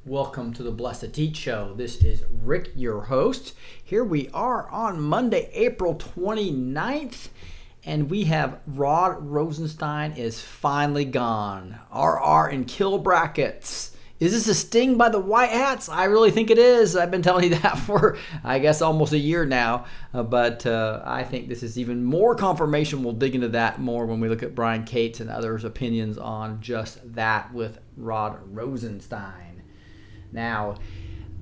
Welcome to the B2T show. This is Rick, your host. Here we are on Monday, April 29th, and we have Rod Rosenstein is finally gone. RR in kill brackets. Is this a sting by the White Hats? I really think it is. I've been telling you that for, I guess, almost a year now. But I think this is even more confirmation. We'll dig into that more when we look at Brian Cates and others' opinions on just that with Rod Rosenstein. Now,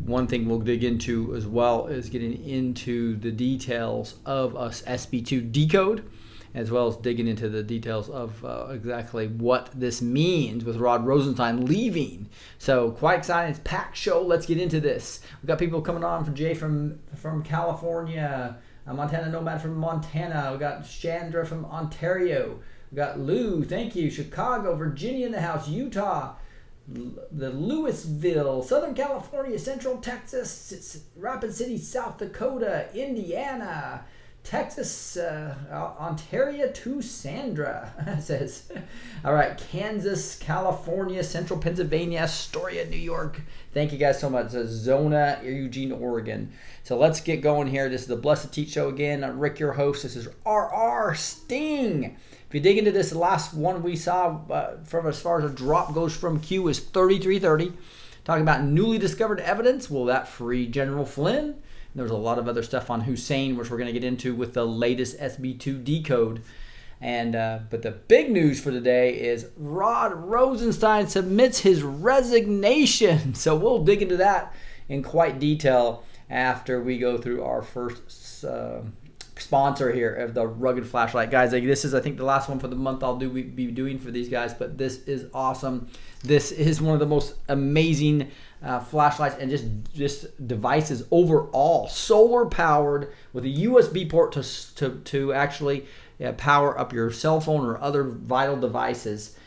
one thing we'll dig into as well is getting into the details of a SB2 code, as well as digging into the details of exactly what this means with Rod Rosenstein leaving. So quite exciting. It's a packed show. Let's get into this. We've got people coming on from Jay from California, Montana Nomad from Montana. We've got Chandra from Ontario. We've got Lou, thank you, Chicago, Virginia in the house, Utah, the Louisville, Southern California, Central Texas, Rapid City, South Dakota, Indiana, Texas, Ontario to Sandra says. All right, Kansas, California, Central Pennsylvania, Astoria, New York. Thank you guys so much. Zona, Eugene, Oregon. So let's get going here. This is the B2T show again. I'm Rick, your host. This is RR Sting. If you dig into this, the last one we saw from as far as a drop goes from Q is 3330. Talking about newly discovered evidence. Will that free General Flynn? There's a lot of other stuff on Hussein, which we're going to get into with the latest SB2 code. And but the big news for today is Rod Rosenstein submits his resignation. So we'll dig into that in quite detail after we go through our first sponsor here of the rugged flashlight. Guys, like, this is, I think, the last one for the month I'll be doing for these guys, but this is awesome. This is one of the most amazing flashlights and just devices overall. Solar powered with a USB port to actually power up your cell phone or other vital devices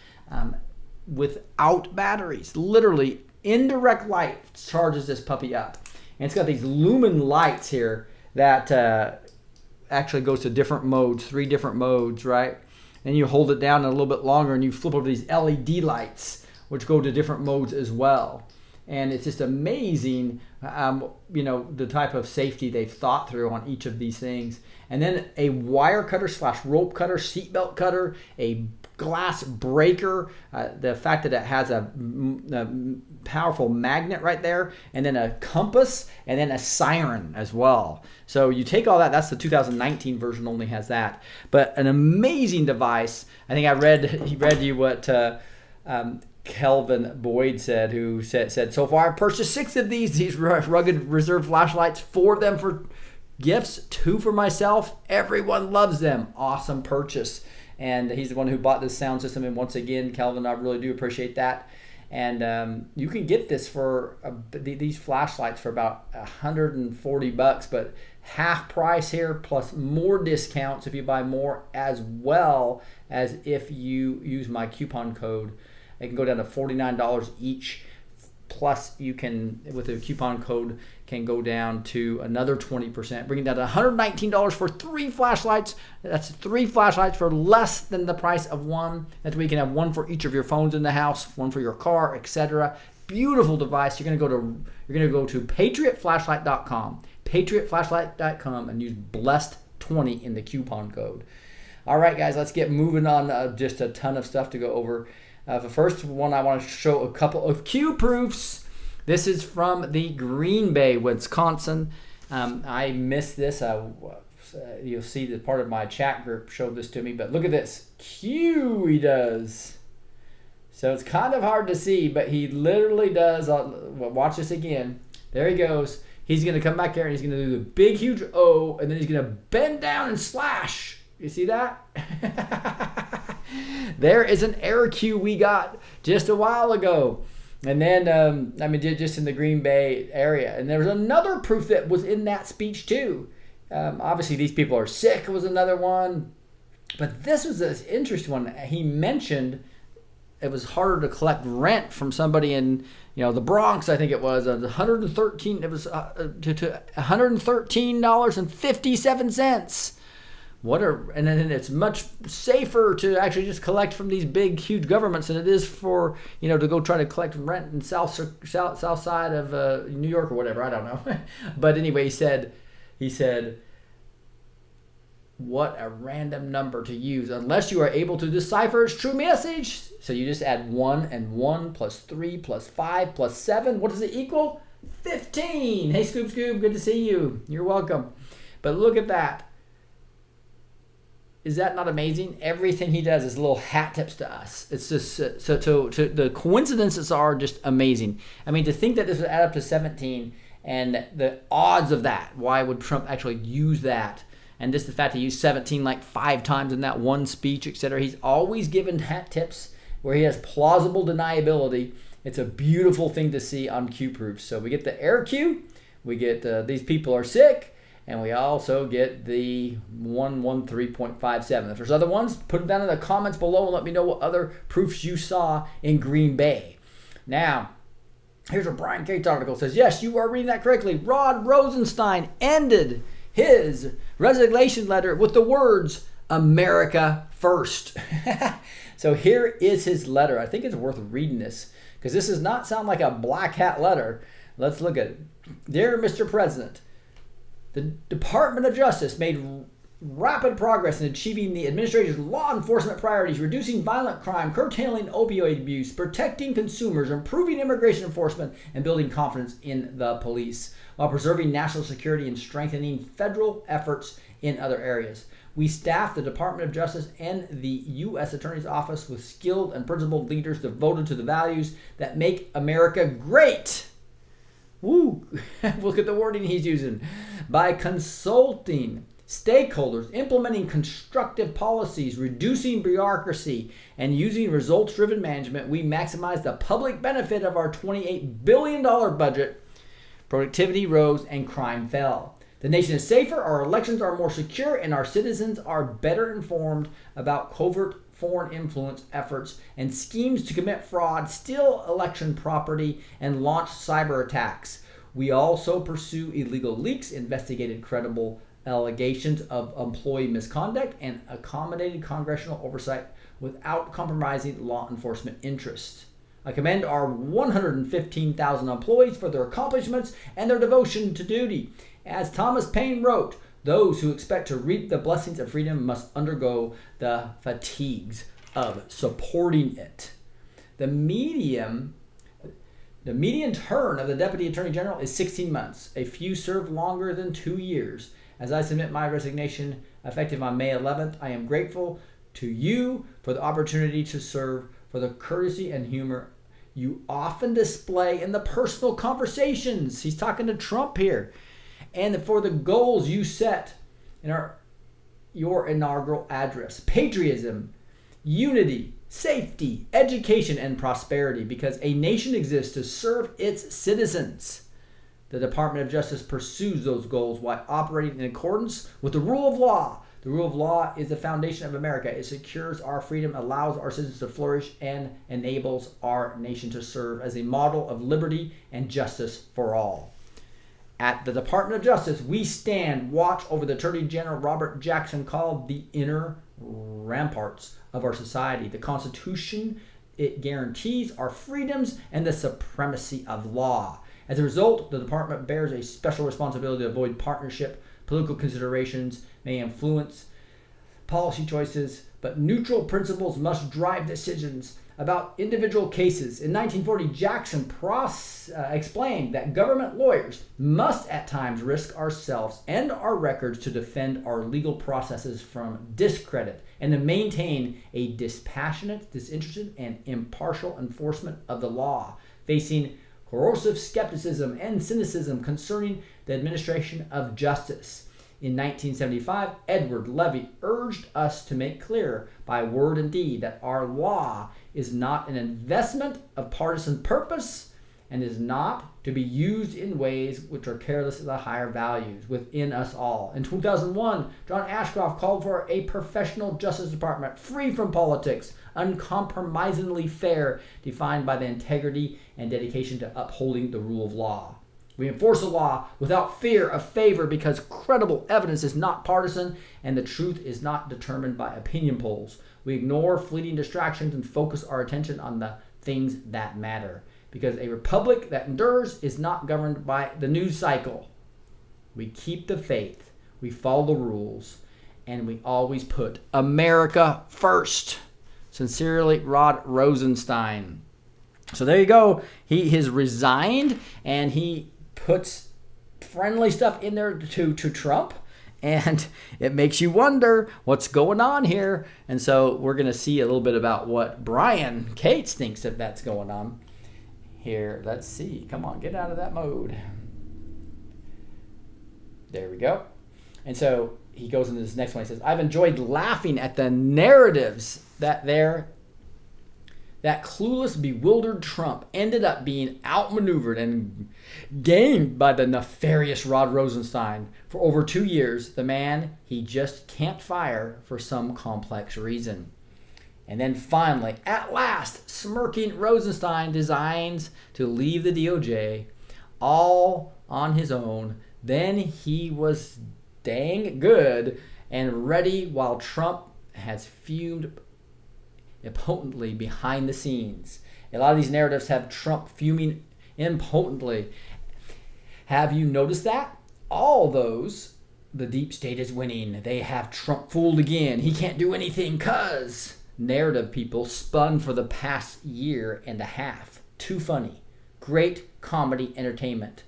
without batteries. Literally, indirect light charges this puppy up. And it's got these lumen lights here that actually goes to different modes, 3 different modes, right? Then you hold it down a little bit longer and you flip over these LED lights, which go to different modes as well. And it's just amazing, the type of safety they've thought through on each of these things. And then a wire cutter / rope cutter, seatbelt cutter, a glass breaker, the fact that it has a powerful magnet right there, and then a compass, and then a siren as well. So you take all that. That's the 2019 version, only has that. But an amazing device. I think he read you what Kelvin Boyd said, who said, so far I've purchased 6 of these rugged reserve flashlights, 4 of them for gifts, 2 for myself. Everyone loves them. Awesome purchase. And he's the one who bought this sound system. And once again, Kelvin, I really do appreciate that. And you can get this for these flashlights for about $140, but half price here plus more discounts if you buy more, as well as if you use my coupon code. It can go down to $49 each. Plus, you can, with a coupon code, can go down to another 20%, bringing it down to $119 for 3 flashlights. That's 3 flashlights for less than the price of one. That way you can have one for each of your phones in the house, one for your car, etc. Beautiful device. You're gonna go to patriotflashlight.com, patriotflashlight.com, and use blessed20 in the coupon code. All right, guys, let's get moving on. Just a ton of stuff to go over. The first one, I want to show a couple of Q proofs. This is from the Green Bay, Wisconsin. I missed this. You'll see that part of my chat group showed this to me, but look at this. Q he does. So it's kind of hard to see, but he literally does. Watch this again. There he goes. He's going to come back here and he's going to do the big, huge O, and then he's going to bend down and slash. You see that? There is an error cue we got just a while ago. And then, just in the Green Bay area. And there's another proof that was in that speech too. Obviously, these people are sick was another one. But this was an interesting one. He mentioned it was harder to collect rent from somebody in, the Bronx, I think it was. $113. It was to $113.57. And then it's much safer to actually just collect from these big, huge governments than it is for, to go try to collect rent in south side of New York or whatever. I don't know. But anyway, he said, what a random number to use unless you are able to decipher its true message. So you just add 1 and 1 plus 3 plus 5 plus 7. What does it equal? 15. Hey, Scoop, good to see you. You're welcome. But look at that. Is that not amazing? Everything he does is little hat tips to us. It's just so the coincidences are just amazing. I mean, to think that this would add up to 17 and the odds of that. Why would Trump actually use that? And just the fact he used 17 like 5 times in that one speech, etc. He's always given hat tips where he has plausible deniability. It's a beautiful thing to see on Q-Proof. So we get the air Q, we get these people are sick, and we also get the 113.57. If there's other ones, put them down in the comments below and let me know what other proofs you saw in Green Bay. Now, here's what Brian Cates' article says. Yes, you are reading that correctly. Rod Rosenstein ended his resignation letter with the words, America first. So here is his letter. I think it's worth reading this because this does not sound like a black hat letter. Let's look at it. Dear Mr. President, the Department of Justice made rapid progress in achieving the administration's law enforcement priorities, reducing violent crime, curtailing opioid abuse, protecting consumers, improving immigration enforcement, and building confidence in the police, while preserving national security and strengthening federal efforts in other areas. We staff the Department of Justice and the U.S. Attorney's Office with skilled and principled leaders devoted to the values that make America great. Woo! Look at the wording he's using. By consulting stakeholders, implementing constructive policies, reducing bureaucracy, and using results-driven management, we maximize the public benefit of our $28 billion budget. Productivity rose and crime fell. The nation is safer, our elections are more secure, and our citizens are better informed about covert foreign influence efforts and schemes to commit fraud, steal election property, and launch cyber attacks. We also pursue illegal leaks, investigated credible allegations of employee misconduct, and accommodated congressional oversight without compromising law enforcement interests. I commend our 115,000 employees for their accomplishments and their devotion to duty. As Thomas Paine wrote, those who expect to reap the blessings of freedom must undergo the fatigues of supporting it. The median term of the Deputy Attorney General is 16 months. A few serve longer than 2 years. As I submit my resignation effective on May 11th, I am grateful to you for the opportunity to serve, for the courtesy and humor you often display in the personal conversations. He's talking to Trump here. And for the goals you set in your inaugural address. Patriotism, unity, safety, education, and prosperity, because a nation exists to serve its citizens. The Department of Justice pursues those goals while operating in accordance with the rule of law. The rule of law is the foundation of America. It secures our freedom, allows our citizens to flourish, and enables our nation to serve as a model of liberty and justice for all. At the Department of Justice, we stand watch over the Attorney General Robert Jackson called the inner ramparts of our society. The Constitution, it guarantees our freedoms and the supremacy of law. As a result, the department bears a special responsibility to avoid partnership. Political considerations may influence policy choices, but neutral principles must drive decisions about individual cases. In 1940, Jackson explained that government lawyers must at times risk ourselves and our records to defend our legal processes from discredit and to maintain a dispassionate, disinterested, and impartial enforcement of the law, facing corrosive skepticism and cynicism concerning the administration of justice. In 1975, Edward Levy urged us to make clear by word and deed that our law is not an investment of partisan purpose and is not to be used in ways which are careless of the higher values within us all. In 2001, John Ashcroft called for a professional justice department free from politics, uncompromisingly fair, defined by the integrity and dedication to upholding the rule of law. We enforce the law without fear of favor because credible evidence is not partisan and the truth is not determined by opinion polls. We ignore fleeting distractions and focus our attention on the things that matter. Because a republic that endures is not governed by the news cycle. We keep the faith, we follow the rules, and we always put America first. Sincerely, Rod Rosenstein. So there you go. He has resigned, and he puts friendly stuff in there to Trump. And it makes you wonder what's going on here. And so we're going to see a little bit about what Brian Cates thinks that that's going on. Here, let's see. Come on, get out of that mode. There we go. And so he goes into this next one. He says, I've enjoyed laughing at the narratives that clueless, bewildered Trump ended up being outmaneuvered and gamed by the nefarious Rod Rosenstein for over 2 years, the man he just can't fire for some complex reason. And then finally, at last, smirking Rosenstein designs to leave the DOJ all on his own. Then he was dang good and ready while Trump has fumed impotently behind the scenes. A lot of these narratives have Trump fuming impotently. Have you noticed that? All those, the deep state is winning. They have Trump fooled again. He can't do anything because narrative people spun for the past year and a half. Too funny. Great comedy entertainment.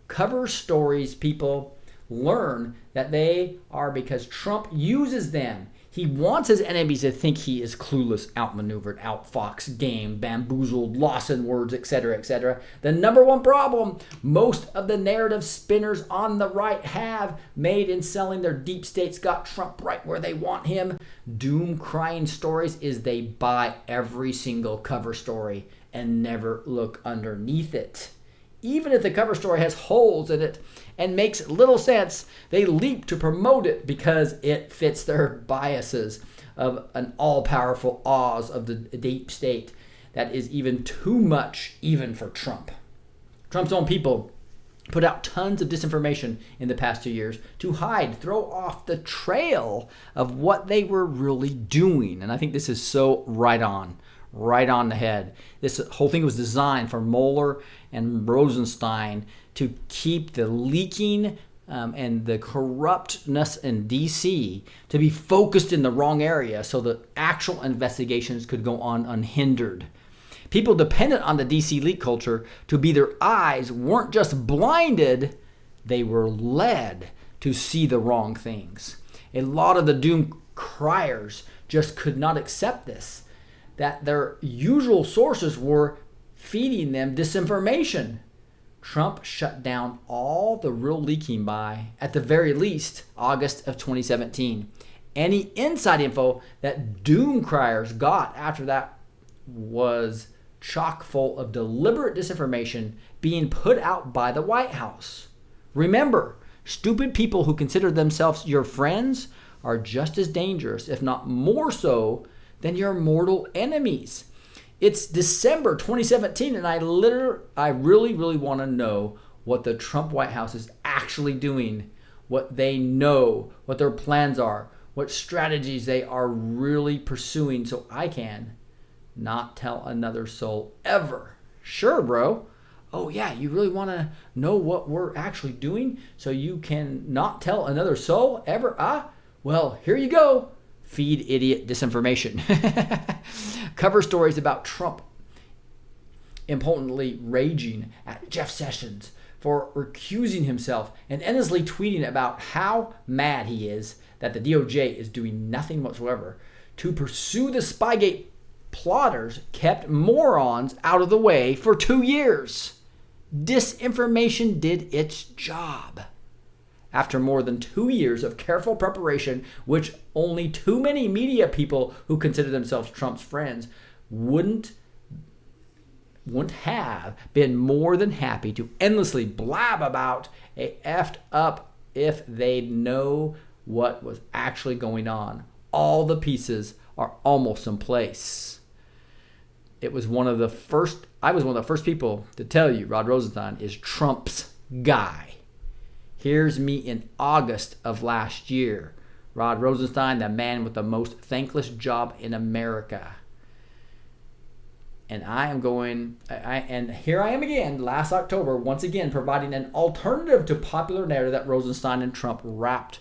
Cover stories people learn that they are because Trump uses them. He wants his enemies to think he is clueless, outmaneuvered, outfoxed, gamed, bamboozled, lost in words, etc., etc. The number one problem most of the narrative spinners on the right have made in selling their deep states got Trump right where they want him. Doom-crying stories is they buy every single cover story and never look underneath it. Even if the cover story has holes in it and makes little sense, they leap to promote it because it fits their biases of an all-powerful Oz of the deep state that is even too much even for Trump. Trump's own people put out tons of disinformation in the past 2 years to throw off the trail of what they were really doing. And I think this is so right on the head. This whole thing was designed for Mueller and Rosenstein to keep the leaking and the corruptness in D.C. to be focused in the wrong area so that actual investigations could go on unhindered. People dependent on the D.C. leak culture to be their eyes weren't just blinded, they were led to see the wrong things. A lot of the doom criers just could not accept this, that their usual sources were feeding them disinformation. Trump shut down all the real leaking by, at the very least, August of 2017. Any inside info that doom criers got after that was chock full of deliberate disinformation being put out by the White House. Remember, stupid people who consider themselves your friends are just as dangerous, if not more so, than your mortal enemies. It's December 2017, and I really want to know what the Trump White House is actually doing, what they know, what their plans are, what strategies they are really pursuing, so I can not tell another soul ever. Sure, bro. Oh yeah, you really want to know what we're actually doing so you can not tell another soul ever? Well, here you go. Feed idiot disinformation. Cover stories about Trump impotently raging at Jeff Sessions for recusing himself and endlessly tweeting about how mad he is that the DOJ is doing nothing whatsoever to pursue the Spygate plotters kept morons out of the way for 2 years. Disinformation did its job. After more than 2 years of careful preparation, which only too many media people who consider themselves Trump's friends wouldn't have been more than happy to endlessly blab about a effed up if they'd know what was actually going on. All the pieces are almost in place. It was one of the first I was one of the first people to tell you Rod Rosenstein is Trump's guy. Here's me in August of last year. Rod Rosenstein, the man with the most thankless job in America. And and here I am again, last October, once again, providing an alternative to popular narrative that Rosenstein and Trump wrapped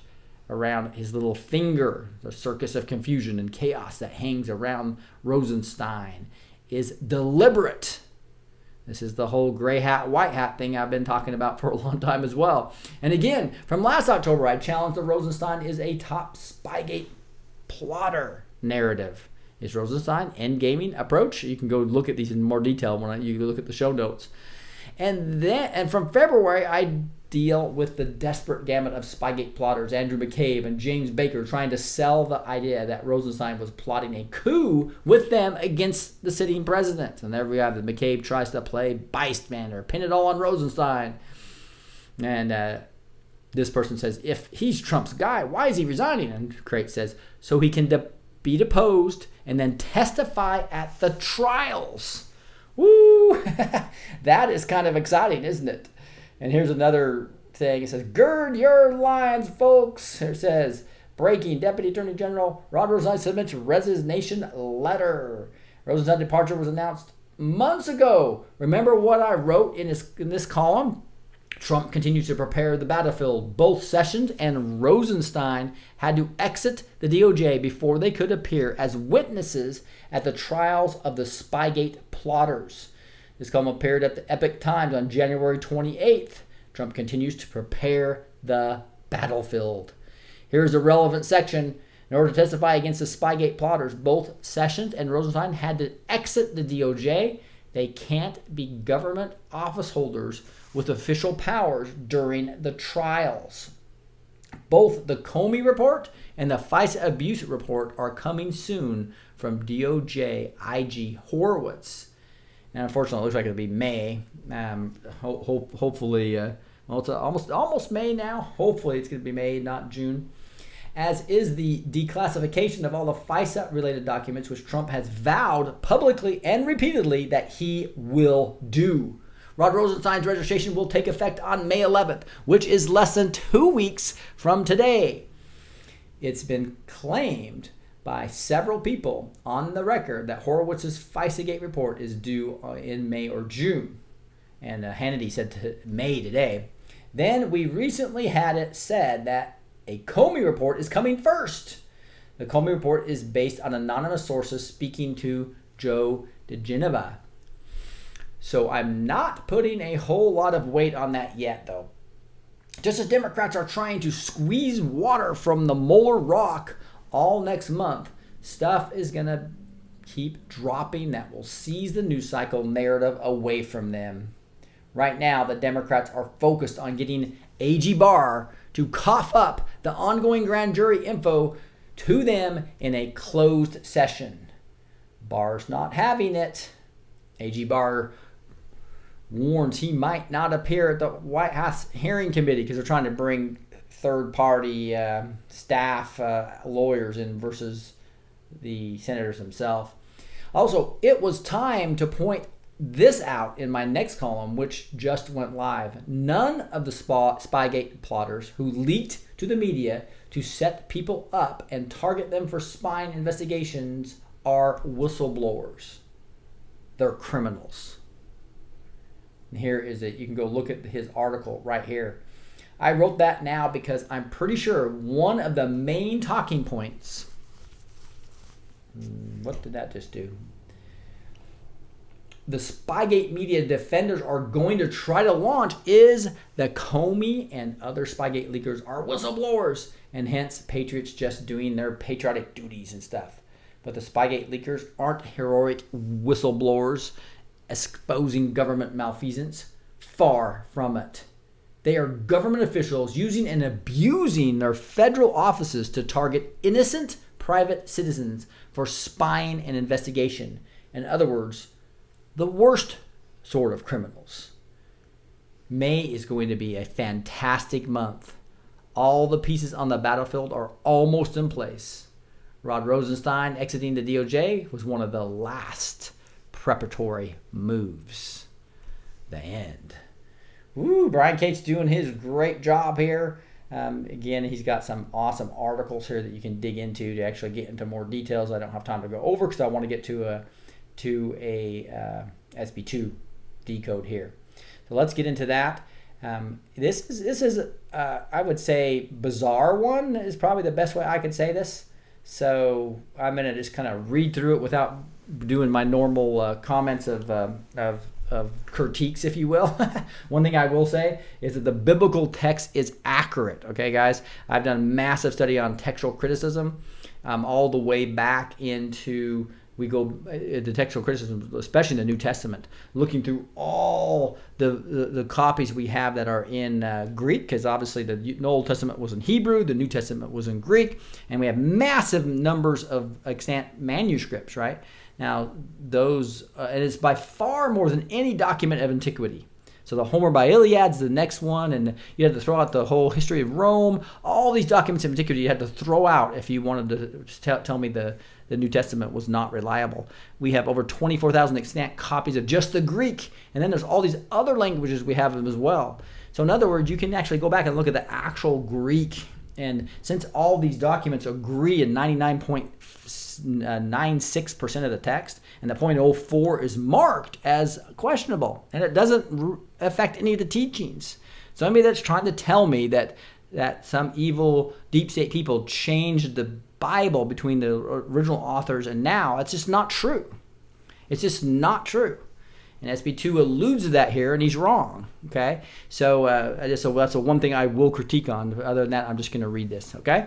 around his little finger. The circus of confusion and chaos that hangs around Rosenstein is deliberate. This is the whole gray hat, white hat thing I've been talking about for a long time as well. And again, from last October, I challenged that Rosenstein is a top Spygate plotter narrative. Is Rosenstein endgaming approach? You can go look at these in more detail when you look at the show notes. And from February, I deal with the desperate gamut of Spygate plotters, Andrew McCabe and James Baker, trying to sell the idea that Rosenstein was plotting a coup with them against the sitting president. And there we have it. McCabe tries to play bystander, pin it all on Rosenstein. And this person says, if he's Trump's guy, why is he resigning? And Crate says, so he can be deposed and then testify at the trials. Woo! That is kind of exciting, isn't it? And here's another thing. It says, gird your lines, folks. It says, breaking, Deputy Attorney General Rod Rosenstein submits resignation letter. Rosenstein's departure was announced months ago. Remember what I wrote in this column? Trump continues to prepare the battlefield. Both Sessions and Rosenstein had to exit the DOJ before they could appear as witnesses at the trials of the Spygate plotters. This column appeared at the Epoch Times on January 28th. Trump continues to prepare the battlefield. Here's a relevant section. In order to testify against the Spygate plotters, both Sessions and Rosenstein had to exit the DOJ. They can't be government office holders with official powers during the trials. Both the Comey report and the FISA abuse report are coming soon from DOJ IG Horowitz. And unfortunately, it looks like it'll be May. Hopefully, it's almost May now. Hopefully, it's going to be May, not June. As is the declassification of all the FISA-related documents, which Trump has vowed publicly and repeatedly that he will do. Rod Rosenstein's registration will take effect on May 11th, which is less than 2 weeks from today. It's been claimed by several people on the record that Horowitz's FISA-Gate report is due in May or June. And Hannity said May today. Then we recently had it said that a Comey report is coming first. The Comey report is based on anonymous sources speaking to Joe DeGeneva. So I'm not putting a whole lot of weight on that yet, though. Just as Democrats are trying to squeeze water from the Mueller rock all next month, stuff is going to keep dropping that will seize the news cycle narrative away from them. Right now, the Democrats are focused on getting AG Barr to cough up the ongoing grand jury info to them in a closed session. Barr's not having it. AG Barr warns he might not appear at the White House hearing committee because they're trying to bring third-party staff lawyers in versus the senators themselves. Also, it was time to point this out in my next column, which just went live. None of the Spygate plotters who leaked to the media to set people up and target them for spying investigations are whistleblowers. They're criminals. And here is it. You can go look at his article right here. I wrote that now because I'm pretty sure one of the main talking points. What did that just do? The Spygate media defenders are going to try to launch is the Comey and other Spygate leakers are whistleblowers, and hence patriots just doing their patriotic duties and stuff. But the Spygate leakers aren't heroic whistleblowers exposing government malfeasance. Far from it. They are government officials using and abusing their federal offices to target innocent private citizens for spying and investigation. In other words, the worst sort of criminals. May is going to be a fantastic month. All the pieces on the battlefield are almost in place. Rod Rosenstein exiting the DOJ was one of the last preparatory moves. The end. Woo, Brian Cates doing his great job here. Again, he's got some awesome articles here that you can dig into to actually get into more details. I don't have time to go over because I want to get to a SB2 decode here. So let's get into that. This is I would say bizarre one is probably the best way I could say this. So I'm gonna just kind of read through it without doing my normal comments of critiques, if you will. One thing I will say is that the biblical text is accurate. Okay, guys, I've done massive study on textual criticism, all the way back into the textual criticism, especially in the New Testament, looking through all the copies we have that are in Greek, because obviously the Old Testament was in Hebrew, the New Testament was in Greek, and we have massive numbers of extant manuscripts, right? Now, those, and it's by far more than any document of antiquity. So the Homer by Iliad's the next one, and you had to throw out the whole history of Rome. All these documents of antiquity you had to throw out if you wanted to tell me the New Testament was not reliable. We have over 24,000 extant copies of just the Greek, and then there's all these other languages we have as well. So in other words, you can actually go back and look at the actual Greek, and since all these documents agree in 99.96% of the text, and the 0.04 is marked as questionable, and it doesn't affect any of the teachings. So anybody that's trying to tell me that some evil deep state people changed the Bible between the original authors and now, it's just not true. It's just not true. And SB2 alludes to that here, and he's wrong. Okay, so that's the one thing I will critique on. Other than that, I'm just going to read this. Okay,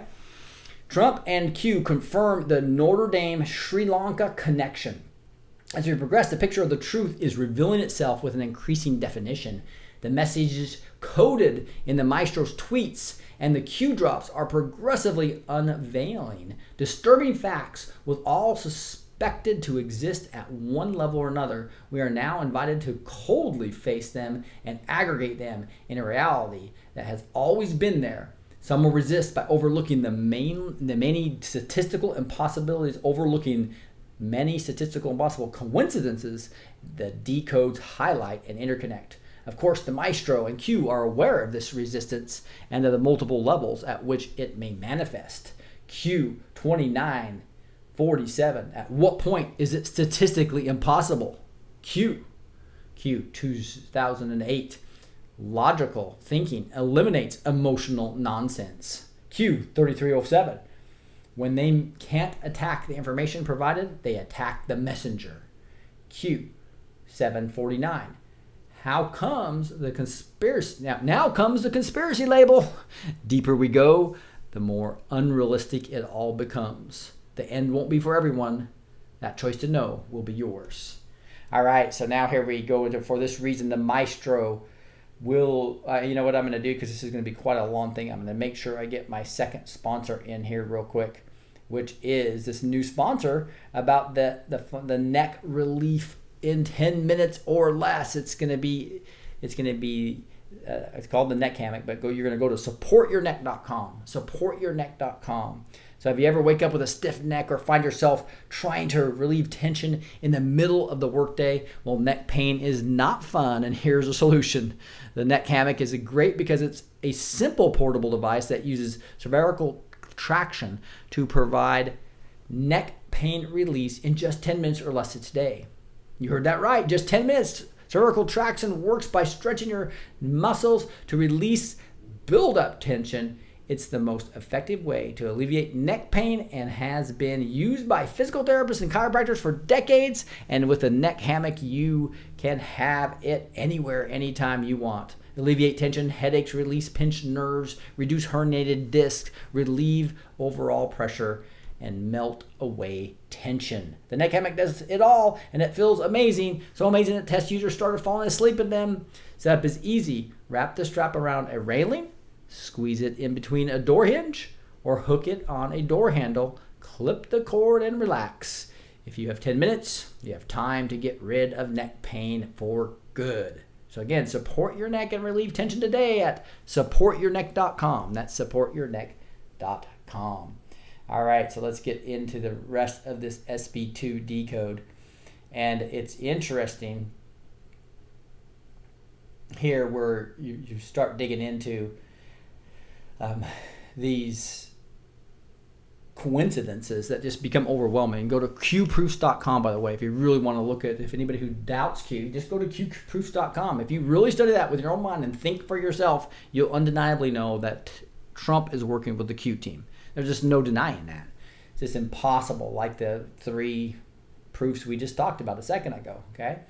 Trump and Q confirm the Notre Dame Sri Lanka connection. As we progress, the picture of the truth is revealing itself with an increasing definition. The messages coded in the maestro's tweets and the Q drops are progressively unveiling disturbing facts with all suspected to exist at one level or another. We are now invited to coldly face them and aggregate them in a reality that has always been there. Some will resist by overlooking the many statistical impossibilities, overlooking many statistical impossible coincidences that decodes highlight and interconnect. Of course, the maestro and Q are aware of this resistance and of the multiple levels at which it may manifest. Q 2947. At what point is it statistically impossible? Q 2008. Logical thinking eliminates emotional nonsense. Q 3307. When they can't attack the information provided, they attack the messenger. Q 749. How comes the conspiracy? Now comes the conspiracy label. Deeper we go, the more unrealistic it all becomes. The end won't be for everyone. That choice to know will be yours. All right, so now here we go into, for this reason, the maestro will, you know what I'm going to do, because this is going to be quite a long thing. I'm going to make sure I get my second sponsor in here real quick, which is this new sponsor about the neck relief in 10 minutes or less. It's called the neck hammock, but you're going to go to supportyourneck.com. Supportyourneck.com. So if you ever wake up with a stiff neck or find yourself trying to relieve tension in the middle of the workday, well, neck pain is not fun, and here's a solution. The neck hammock is great because it's a simple portable device that uses cervical traction to provide neck pain release in just 10 minutes or less each day. You heard that right, just 10 minutes. Cervical traction works by stretching your muscles to release build-up tension. It's the most effective way to alleviate neck pain and has been used by physical therapists and chiropractors for decades. And with a neck hammock, you can have it anywhere, anytime you want. Alleviate tension, headaches, release pinched nerves, reduce herniated discs, relieve overall pressure, and melt away tension. The neck hammock does it all, and it feels amazing. So amazing that test users started falling asleep in them. Setup is easy. Wrap the strap around a railing, squeeze it in between a door hinge, or hook it on a door handle. Clip the cord and relax. If you have 10 minutes, you have time to get rid of neck pain for good. So again, support your neck and relieve tension today at supportyourneck.com. That's supportyourneck.com. All right, so let's get into the rest of this SB2 decode. And it's interesting here where you start digging into these coincidences that just become overwhelming. Go to qproofs.com, by the way, if you really want to look at, if anybody who doubts Q, just go to qproofs.com. If you really study that with your own mind and think for yourself, you'll undeniably know that Trump is working with the Q team. There's just no denying that. It's just impossible, like the 3 proofs we just talked about a second ago, okay?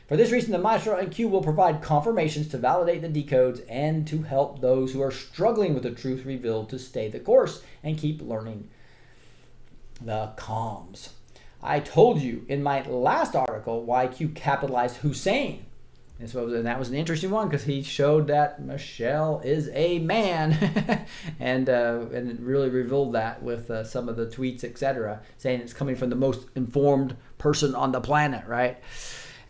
For this reason, the Maestro and Q will provide confirmations to validate the decodes and to help those who are struggling with the truth revealed to stay the course and keep learning the comms. I told you in my last article why Q capitalized Hussein. And that was an interesting one because he showed that Michelle is a man and it really revealed that with some of the tweets, etc., saying it's coming from the most informed person on the planet, right?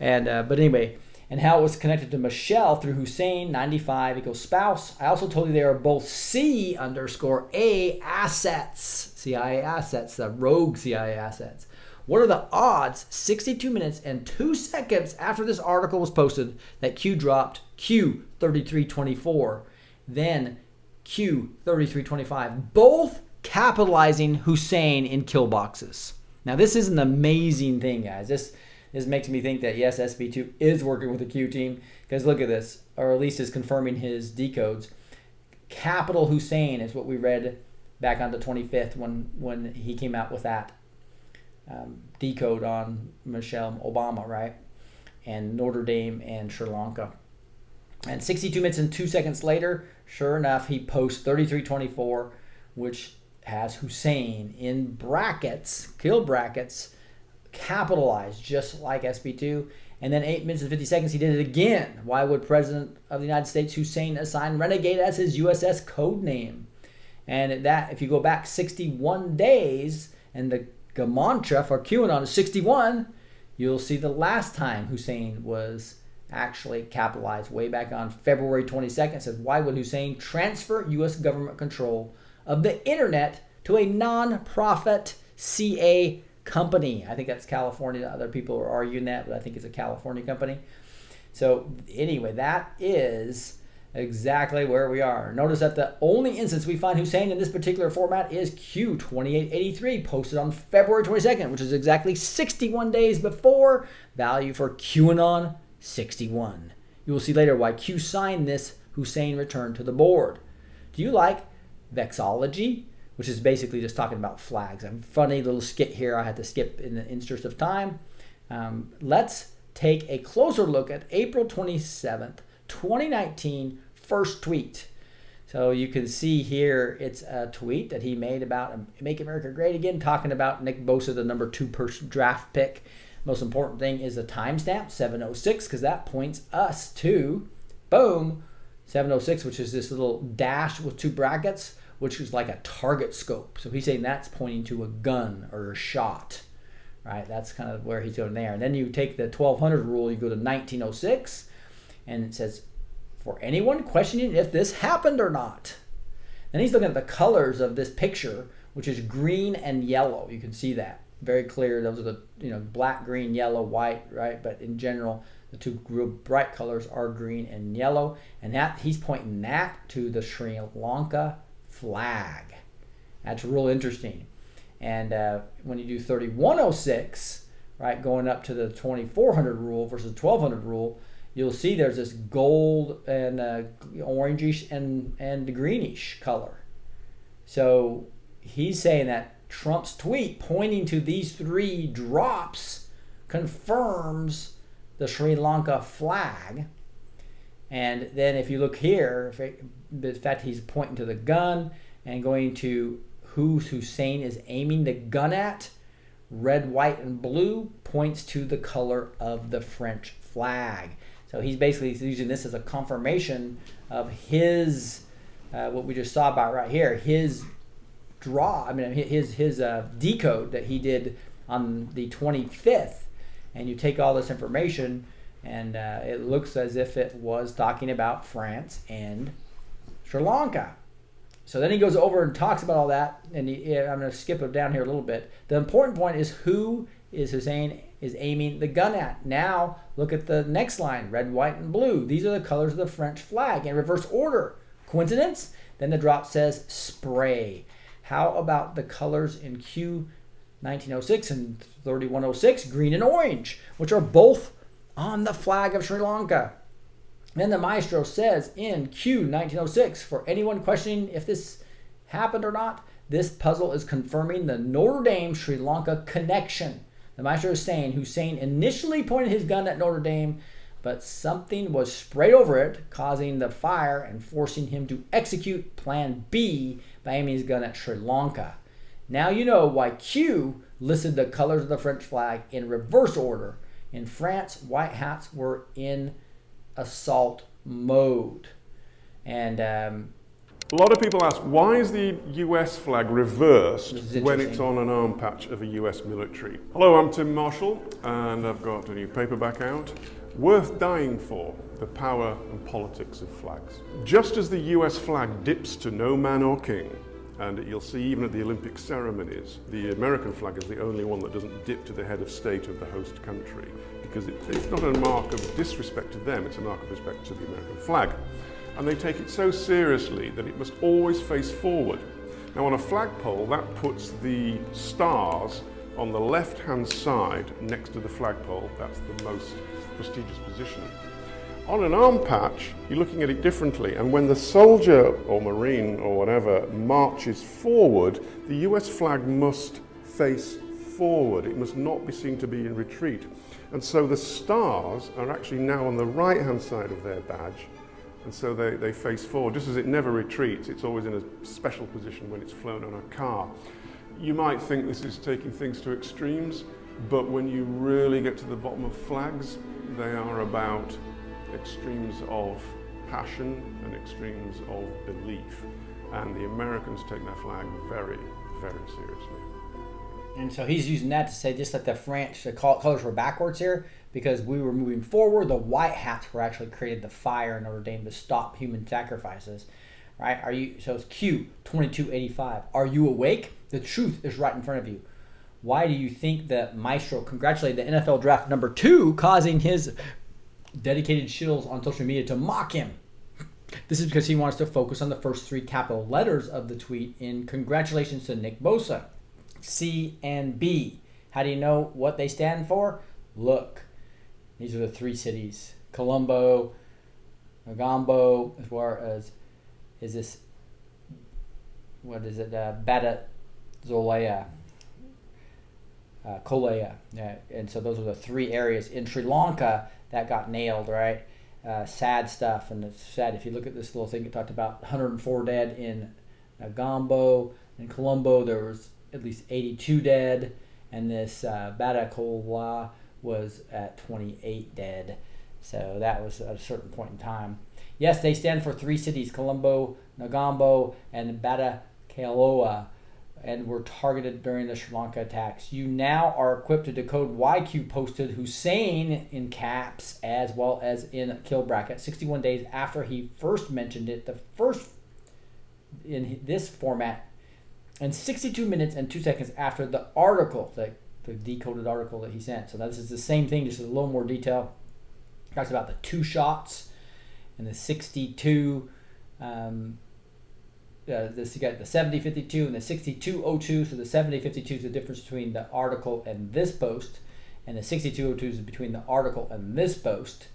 And but anyway, and how it was connected to Michelle through Hussein 95 equals spouse. I also told you they are both C_A assets, CIA assets, the rogue CIA assets. What are the odds 62 minutes and 2 seconds after this article was posted that Q dropped Q3324, then Q3325, both capitalizing Hussein in kill boxes? Now this is an amazing thing, guys. This makes me think that yes, SB2 is working with the Q team, because look at this, or at least is confirming his decodes. Capital Hussein is what we read back on the 25th when he came out with that decode on Michelle Obama, right? And Notre Dame and Sri Lanka. And 62 minutes and 2 seconds later, sure enough, he posts 3324, which has Hussein in brackets, kill brackets, capitalized just like SB2. And then 8 minutes and 50 seconds, he did it again. Why would President of the United States Hussein assign Renegade as his USS code name? And that, if you go back 61 days, and the mantra for QAnon is 61, you'll see the last time Hussein was actually capitalized way back on February 22nd. It says, why would Hussein transfer U.S. government control of the internet to a non-profit CA company? I think that's California. Other people are arguing that, but I think it's a California company. So anyway, that is exactly where we are. Notice that the only instance we find Hussein in this particular format is Q2883, posted on February 22nd, which is exactly 61 days before value for QAnon 61. You will see later why Q signed this Hussein return to the board. Do you like vexology, which is basically just talking about flags? A funny little skit here I had to skip in the interest of time. Let's take a closer look at April 27th, 2019 first tweet. So you can see here it's a tweet that he made about Make America Great Again, talking about Nick Bosa, the number 2 draft pick. Most important thing is the timestamp 706, because that points us to, boom, 706, which is this little dash with 2 brackets, which is like a target scope. So he's saying that's pointing to a gun or a shot, right? That's kind of where he's going there. And then you take the 1200 rule, you go to 1906, and it says, for anyone questioning if this happened or not. Then he's looking at the colors of this picture, which is green and yellow. You can see that very clear. Those are the black, green, yellow, white, right? But in general, the 2 real bright colors are green and yellow. And that he's pointing that to the Sri Lanka flag. That's real interesting. And when you do 3106, right, going up to the 2400 rule versus 1200 rule, you'll see there's this gold and orangish and the greenish color. So he's saying that Trump's tweet pointing to these 3 drops confirms the Sri Lanka flag. And then if you look here, the fact he's pointing to the gun and going to who Hussein is aiming the gun at, red, white, and blue, points to the color of the French flag. So he's basically using this as a confirmation of his, what we just saw about right here, his his decode that he did on the 25th. And you take all this information, and it looks as if it was talking about France and Sri Lanka. So then he goes over and talks about all that, and I'm going to skip it down here a little bit. The important point is who is Hussein is aiming the gun at. Now, look at the next line, red, white, and blue. These are the colors of the French flag in reverse order. Coincidence? Then the drop says spray. How about the colors in Q 1906 and 3106, green and orange, which are both on the flag of Sri Lanka? Then the maestro says in Q 1906, for anyone questioning if this happened or not, this puzzle is confirming the Notre Dame Sri Lanka connection. The maestro is saying Hussein initially pointed his gun at Notre Dame, but something was sprayed over it, causing the fire and forcing him to execute plan B by aiming his gun at Sri Lanka. Now you know why Q listed the colors of the French flag in reverse order. In France, white hats were in assault mode. And a lot of people ask, why is the US flag reversed when it's on an arm patch of a US military? Hello, I'm Tim Marshall, and I've got a new paperback out, Worth Dying For, The Power and Politics of Flags. Just as the US flag dips to no man or king, and you'll see even at the Olympic ceremonies, the American flag is the only one that doesn't dip to the head of state of the host country, because it's not a mark of disrespect to them, it's a mark of respect to the American flag. And they take it so seriously that it must always face forward. Now on a flagpole, that puts the stars on the left-hand side next to the flagpole. That's the most prestigious position. On an arm patch, you're looking at it differently, and when the soldier or marine or whatever marches forward, the US flag must face forward. It must not be seen to be in retreat. And so the stars are actually now on the right-hand side of their badge, and so they face forward. Just as it never retreats, it's always in a special position when it's flown on a car. You might think this is taking things to extremes, but when you really get to the bottom of flags, they are about extremes of passion and extremes of belief. And the Americans take their flag very, very seriously. And so he's using that to say just like the French, the colors were backwards here because we were moving forward. The white hats were actually created the fire in Notre Dame to stop human sacrifices. Right? So it's Q 2285. Are you awake? The truth is right in front of you. Why do you think that Maestro congratulated the NFL draft number 2, causing his dedicated shills on social media to mock him? This is because he wants to focus on the first 3 capital letters of the tweet in congratulations to Nick Bosa. C and B. How do you know what they stand for? Look, these are the 3 cities: Colombo, Negombo, as well as Bada Zolea, Kolea. Yeah, and so those are the 3 areas in Sri Lanka that got nailed, right? Sad stuff, and it's sad. If you look at this little thing, it talked about 104 dead in Negombo. In Colombo, there was at least 82 dead, and this Badakola was at 28 dead. So that was at a certain point in time. Yes, they stand for 3 cities: Colombo, Negombo, and Badakaloa, and were targeted during the Sri Lanka attacks. You now are equipped to decode why Q posted Hussein in caps as well as in kill bracket 61 days after he first mentioned it, the first in this format, and 62 minutes and 2 seconds after the article, the decoded article that he sent. So this is the same thing, just a little more detail. He talks about the 2 shots and the 62. You got the 7052 and the 6202. So the 7052 is the difference between the article and this post, and the 6202 is between the article and this post.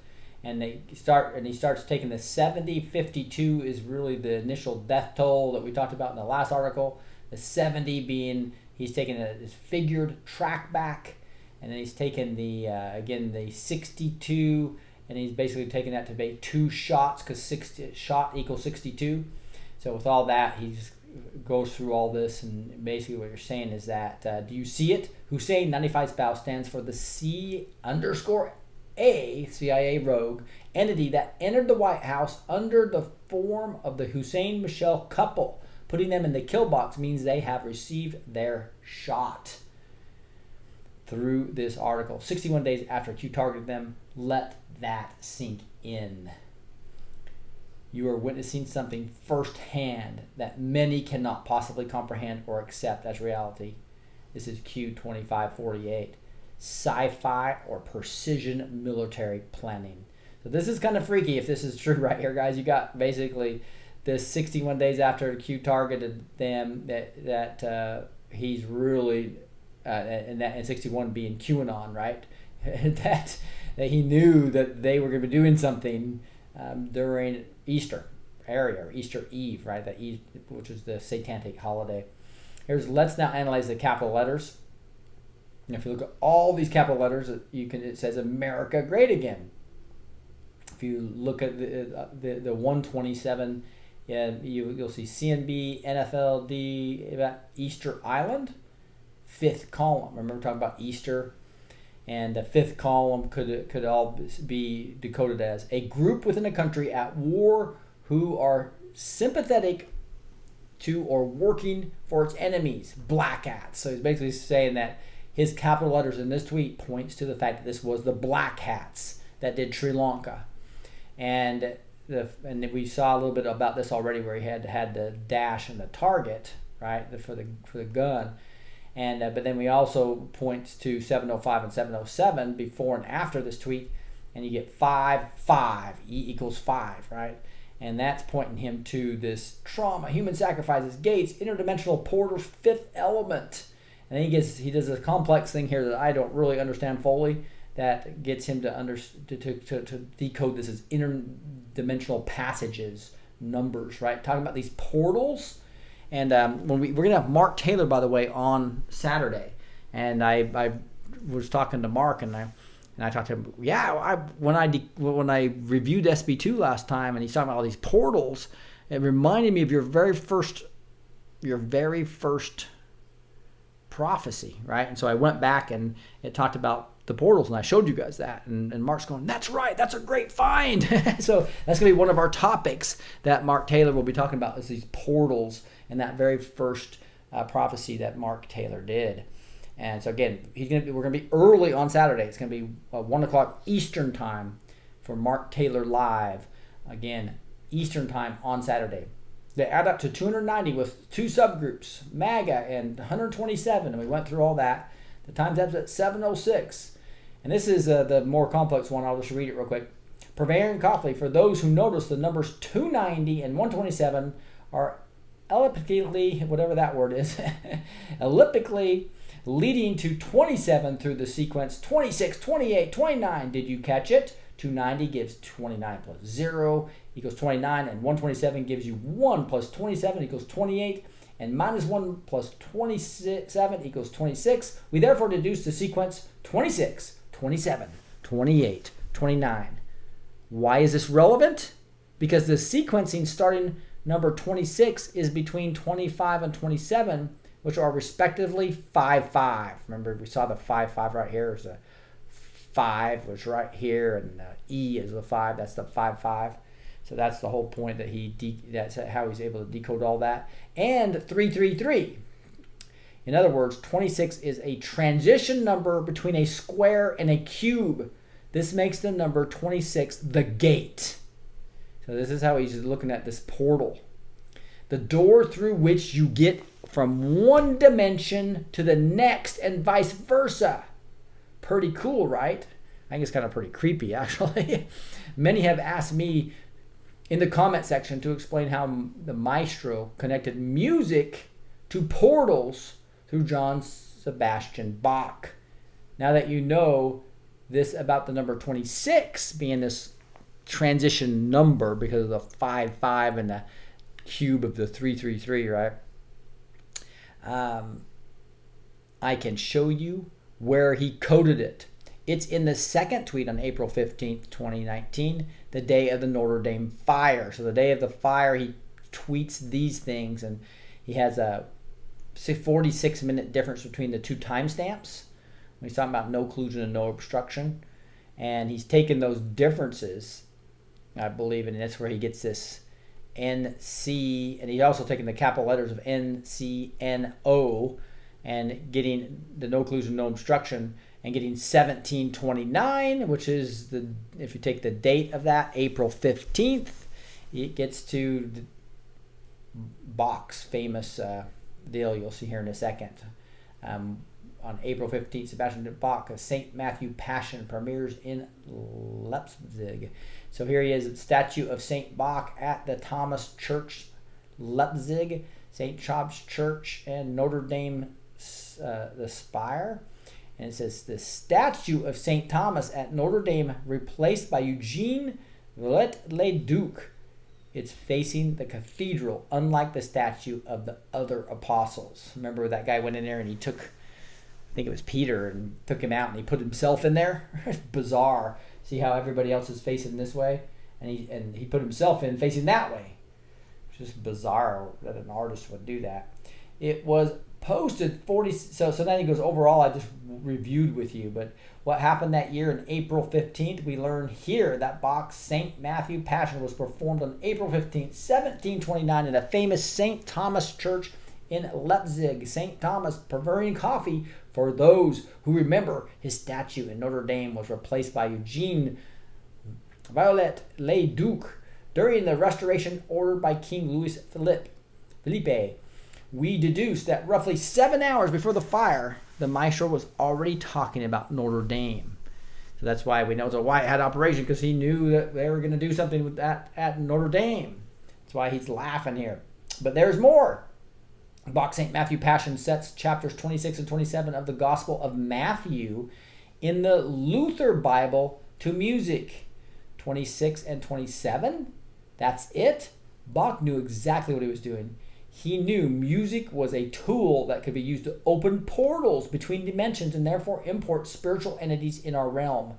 And he starts taking the 7052 is really the initial death toll that we talked about in the last article. The 70 being he's taking his figured track back, and then he's taken the the 62, and he's basically taking that to be 2 shots because 60 shot equals 62. So with all that, he just goes through all this, and basically what you're saying is that do you see it? Hussein 95 spouse stands for the C_A CIA rogue entity that entered the White House under the form of the Hussein Michelle couple. Putting them in the kill box means they have received their shot. Through this article, 61 days after Q targeted them, let that sink in. You are witnessing something firsthand that many cannot possibly comprehend or accept as reality. This is Q 2548. sci-fi, or precision military planning. So this is kind of freaky if this is true right here, guys. You got basically this 61 days after Q targeted them that he's really and 61 being QAnon, right? that he knew that they were going to be doing something during Easter area, or Easter Eve, right? Which is the satanic holiday. Let's now analyze the capital letters. And if you look at all these capital letters, it says America great again. If you look at the 127, you'll see CNB, NFLD, about Easter Island, fifth column. Remember, we're talking about Easter, and the fifth column could all be decoded as a group within a country at war who are sympathetic to or working for its enemies, black hats. So he's basically saying that his capital letters in this tweet points to the fact that this was the black hats that did Sri Lanka. And we saw a little bit about this already, where he had the dash and the target, right, for the gun. And but then we also point to 705 and 707 before and after this tweet, and you get 5, 5, E equals 5, right? And that's pointing him to this trauma, human sacrifices, gates, interdimensional portals, fifth element. And then he does a complex thing here that I don't really understand fully, that gets him to decode this as interdimensional passages, numbers, right? Talking about these portals. And we're going to have Mark Taylor, by the way, on Saturday. And I was talking to Mark, and I talked to him. Yeah, when I reviewed SB2 last time, and he's talking about all these portals, it reminded me of your very first prophecy, right? And so I went back, and it talked about the portals, and I showed you guys that. And Mark's going, that's right, that's a great find. So that's going to be one of our topics that Mark Taylor will be talking about, is these portals and that very first prophecy that Mark Taylor did. And so again, we're going to be early on Saturday. It's going to be 1 o'clock Eastern time for Mark Taylor Live. Again, Eastern time on Saturday. They add up to 290 with 2 subgroups, MAGA and 127, and we went through all that. The time's up at 7:06. And this is the more complex one. I'll just read it real quick. Purveyor and Coughley, for those who notice, the numbers 290 and 127 are elliptically, whatever that word is, elliptically leading to 27 through the sequence 26, 28, 29. Did you catch it? 290 gives 29 plus 0 equals 29, and 127 gives you 1 plus 27 equals 28, and minus 1 plus 27 equals 26. We therefore deduce the sequence 26, 27, 28, 29. Why is this relevant? Because the sequencing starting number 26 is between 25 and 27, which are respectively 5, 5. Remember, we saw the 5, 5 right here. There's a 5 was right here, and E is the 5. That's the 5, 5. So that's the whole point, that that's how he's able to decode all that. And 333. In other words, 26 is a transition number between a square and a cube. This makes the number 26 the gate. So this is how he's looking at this portal. The door through which you get from one dimension to the next and vice versa. Pretty cool, right? I think it's kind of pretty creepy, actually. Many have asked me in the comment section to explain how the maestro connected music to portals through John Sebastian Bach. Now that you know this about the number 26 being this transition number because of the 5, 5 and the cube of the 333, right? I can show you where he coded it. It's in the second tweet on April 15th, 2019, the day of the Notre Dame fire. So the day of the fire, he tweets these things, and he has a 46-minute difference between the 2 timestamps. He's talking about no collusion and no obstruction. And he's taken those differences, I believe, and that's where he gets this NC, and he's also taken the capital letters of NCNO and getting the no collusion, no obstruction, and getting 1729, which is if you take the date of that, April 15th, it gets to Bach's famous deal you'll see here in a second. on April 15th, Sebastian Bach, a St. Matthew Passion premieres in Leipzig. So here he is, a statue of St. Bach at the Thomas Church, Leipzig, St. Chob's Church, and Notre Dame, the Spire. And it says, the statue of St. Thomas at Notre Dame replaced by Eugene Villette-le-Duc. It's facing the cathedral, unlike the statue of the other apostles. Remember that guy went in there and he took, I think it was Peter, and took him out and he put himself in there? It's bizarre. See how everybody else is facing this way? And he put himself in facing that way. It's just bizarre that an artist would do that. It was posted 40, so then he goes, overall, I just reviewed with you, but what happened that year on April 15th, we learned here that Bach's St. Matthew Passion was performed on April 15th, 1729 in a famous St. Thomas Church in Leipzig. St. Thomas providing coffee for those who remember. His statue in Notre Dame was replaced by Eugene Villette-le-Duc during the restoration ordered by King Louis Philippe. We deduce that roughly 7 hours before the fire, the maestro was already talking about Notre Dame. So that's why we know it's a white hat operation, because he knew that they were going to do something with that at Notre Dame. That's why he's laughing here. But there's more. Bach's St. Matthew Passion sets chapters 26 and 27 of the Gospel of Matthew in the Luther Bible to music. 26 and 27, that's it. Bach knew exactly what he was doing. He knew music was a tool that could be used to open portals between dimensions and therefore import spiritual entities in our realm.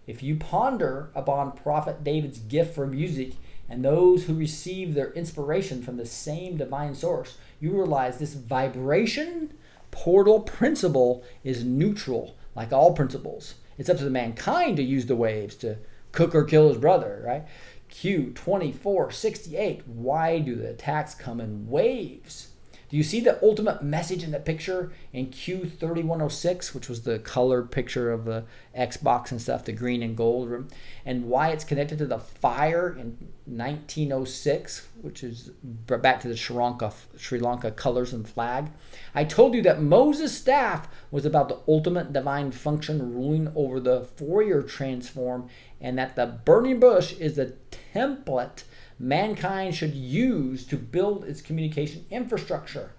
If you ponder upon Prophet David's gift for music and those who receive their inspiration from the same divine source, you realize this vibration portal principle is neutral, like all principles. It's up to the mankind to use the waves to cook or kill his brother, right? Q2468. Why do the attacks come in waves? Do you see the ultimate message in the picture in Q3106, which was the color picture of the Xbox and stuff, the green and gold room, and why it's connected to the fire in 1906, which is back to the Sri Lanka colors and flag? I told you that Moses' staff was about the ultimate divine function ruling over the Fourier transform, and that the burning bush is the template mankind should use to build its communication infrastructure.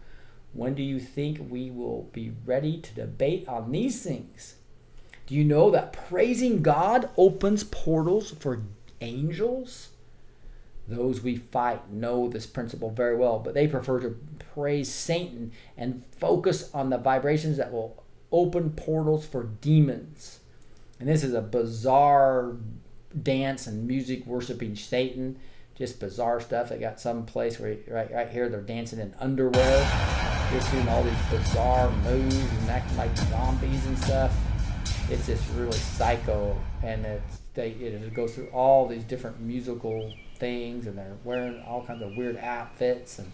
When do you think we will be ready to debate on these things? Do you know that praising God opens portals for angels? Those we fight know this principle very well, but they prefer to praise Satan and focus on the vibrations that will open portals for demons. And this is a bizarre dance and music worshiping Satan. Just bizarre stuff. They got some place where right here they're dancing in underwear, just doing all these bizarre moves and acting like zombies and stuff. It's just really psycho, and it goes through all these different musical things, and they're wearing all kinds of weird outfits, and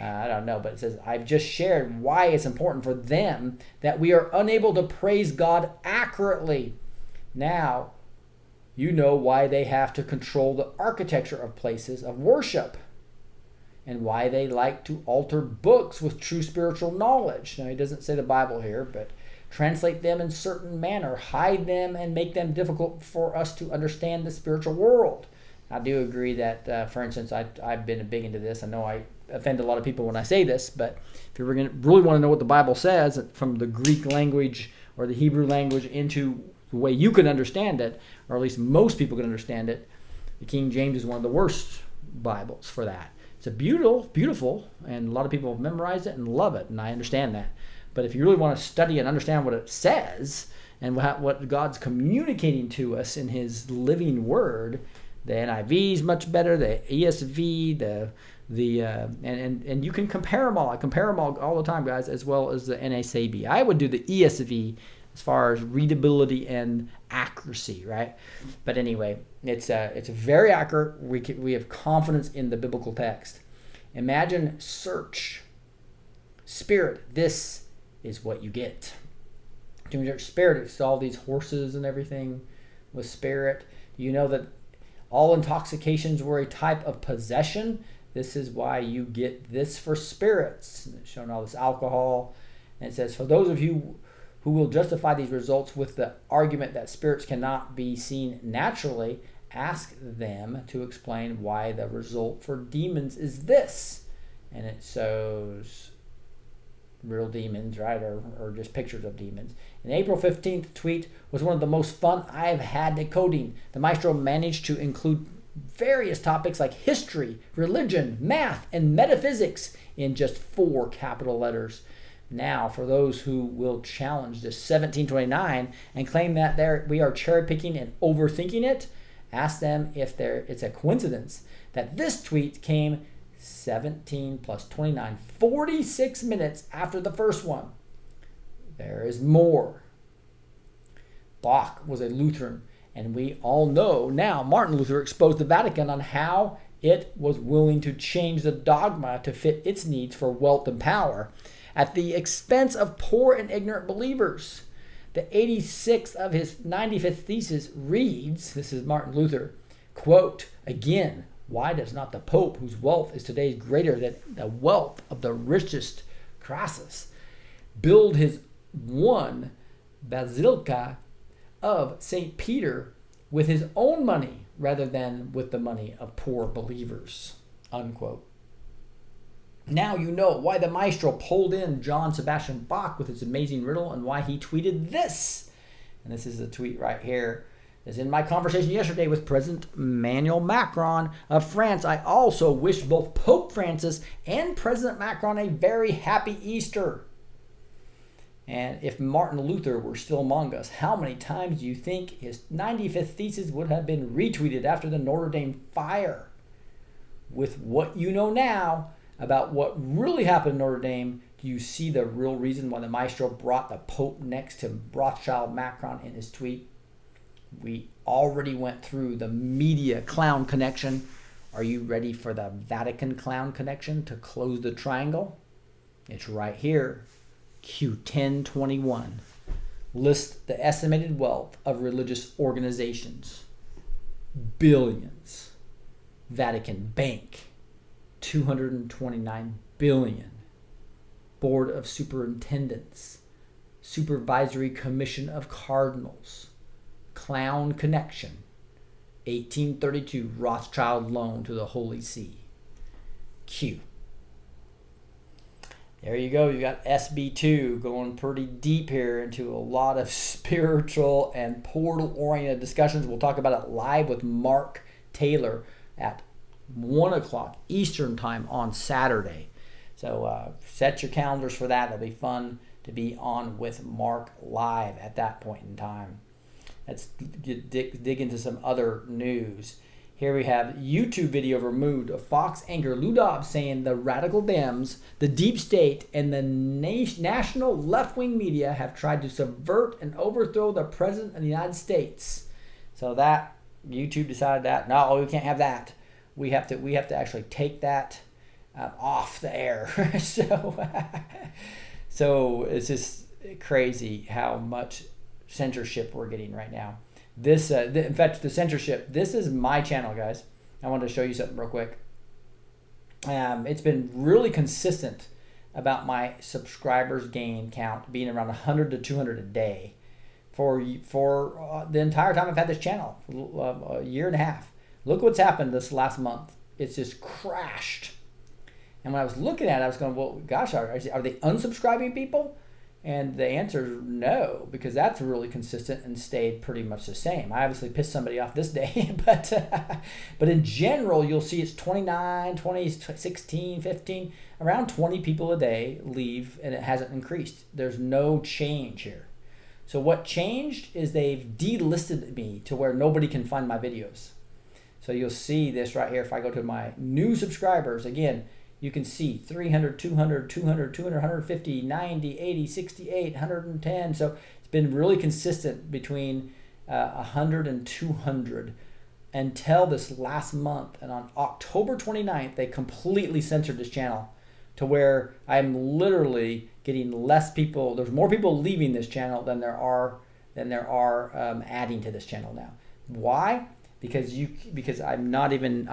I don't know, but it says, I've just shared why it's important for them that we are unable to praise God accurately. Now, you know why they have to control the architecture of places of worship and why they like to alter books with true spiritual knowledge. Now, he doesn't say the Bible here, but translate them in certain manner, hide them, and make them difficult for us to understand the spiritual world. I do agree that, for instance, I've been big into this. I know I offend a lot of people when I say this, but if you really want to know what the Bible says from the Greek language or the Hebrew language into the way you can understand it, or at least most people can understand it, the King James is one of the worst Bibles for that. It's a beautiful, and a lot of people have memorized it and love it, and I understand that. But if you really want to study and understand what it says and what God's communicating to us in His living Word, the NIV is much better. The ESV, and you can compare them all. I compare them all the time, guys, as well as the NASB. I would do the ESV as far as readability and accuracy, right? But anyway, it's very accurate. We have confidence in the biblical text. Imagine search spirit. This is what you get. Doing search spirit, it's all these horses and everything with spirit. You know that all intoxications were a type of possession. This is why you get this for spirits. It's showing all this alcohol. And it says, for those of you who will justify these results with the argument that spirits cannot be seen naturally, ask them to explain why the result for demons is this. And it shows real demons, right, or just pictures of demons. An April 15th tweet was one of the most fun I've had decoding. The maestro managed to include various topics like history, religion, math, and metaphysics in just 4 capital letters. Now, for those who will challenge this 1729 and claim that we are cherry picking and overthinking it, ask them if it's a coincidence that this tweet came 17 plus 29, 46 minutes after the first one. There is more. Bach was a Lutheran, and we all know now Martin Luther exposed the Vatican on how it was willing to change the dogma to fit its needs for wealth and power at the expense of poor and ignorant believers. The 86th of his 95th thesis reads, this is Martin Luther, quote, again, why does not the Pope, whose wealth is today greater than the wealth of the richest Crassus, build his one basilica of St. Peter with his own money rather than with the money of poor believers, unquote. Now you know why the maestro pulled in John Sebastian Bach with his amazing riddle and why he tweeted this. And this is the tweet right here. As in my conversation yesterday with President Emmanuel Macron of France, I also wish both Pope Francis and President Macron a very happy Easter. And if Martin Luther were still among us, how many times do you think his 95th thesis would have been retweeted after the Notre Dame fire? With what you know now about what really happened in Notre Dame, do you see the real reason why the maestro brought the Pope next to Rothschild Macron in his tweet? We already went through the media clown connection. Are you ready for the Vatican clown connection to close the triangle? It's right here. Q1021 lists the estimated wealth of religious organizations. Billions. Vatican Bank, 229 billion. Board of Superintendents, Supervisory Commission of Cardinals, Clown Connection, 1832 Rothschild loan to the Holy See. Q. There you go. You got SB2 going pretty deep here into a lot of spiritual and portal-oriented discussions. We'll talk about it live with Mark Taylor at 1 o'clock Eastern time on Saturday. So set your calendars for that. It'll be fun to be on with Mark live at that point in time. Let's dig into some other news. Here we have YouTube video removed of Fox anchor Lou Dobbs saying the radical Dems, the deep state, and the national left-wing media have tried to subvert and overthrow the president of the United States. So that YouTube decided that no, we can't have that. We have to actually take that off the air. So it's just crazy how much censorship we're getting right now. This, in fact, the censorship, this is my channel, guys. I wanted to show you something real quick. It's been really consistent about my subscribers gain count being around 100 to 200 a day for the entire time I've had this channel, a year and a half. Look what's happened this last month. It's just crashed. And when I was looking at it, I was going, well, gosh, are they unsubscribing people? And the answer is no, because that's really consistent and stayed pretty much the same. I obviously pissed somebody off this day, but in general, you'll see it's 29, 20, 16, 15, around 20 people a day leave, and it hasn't increased. There's no change here. So what changed is they've delisted me to where nobody can find my videos. So you'll see this right here. If I go to my new subscribers, again, you can see 300, 200, 200, 200, 150, 90, 80, 68, 110. So it's been really consistent between 100 and 200 until this last month. And on October 29th, they completely censored this channel to where I'm literally getting less people. There's more people leaving this channel than there are adding to this channel now. Why? because I'm not even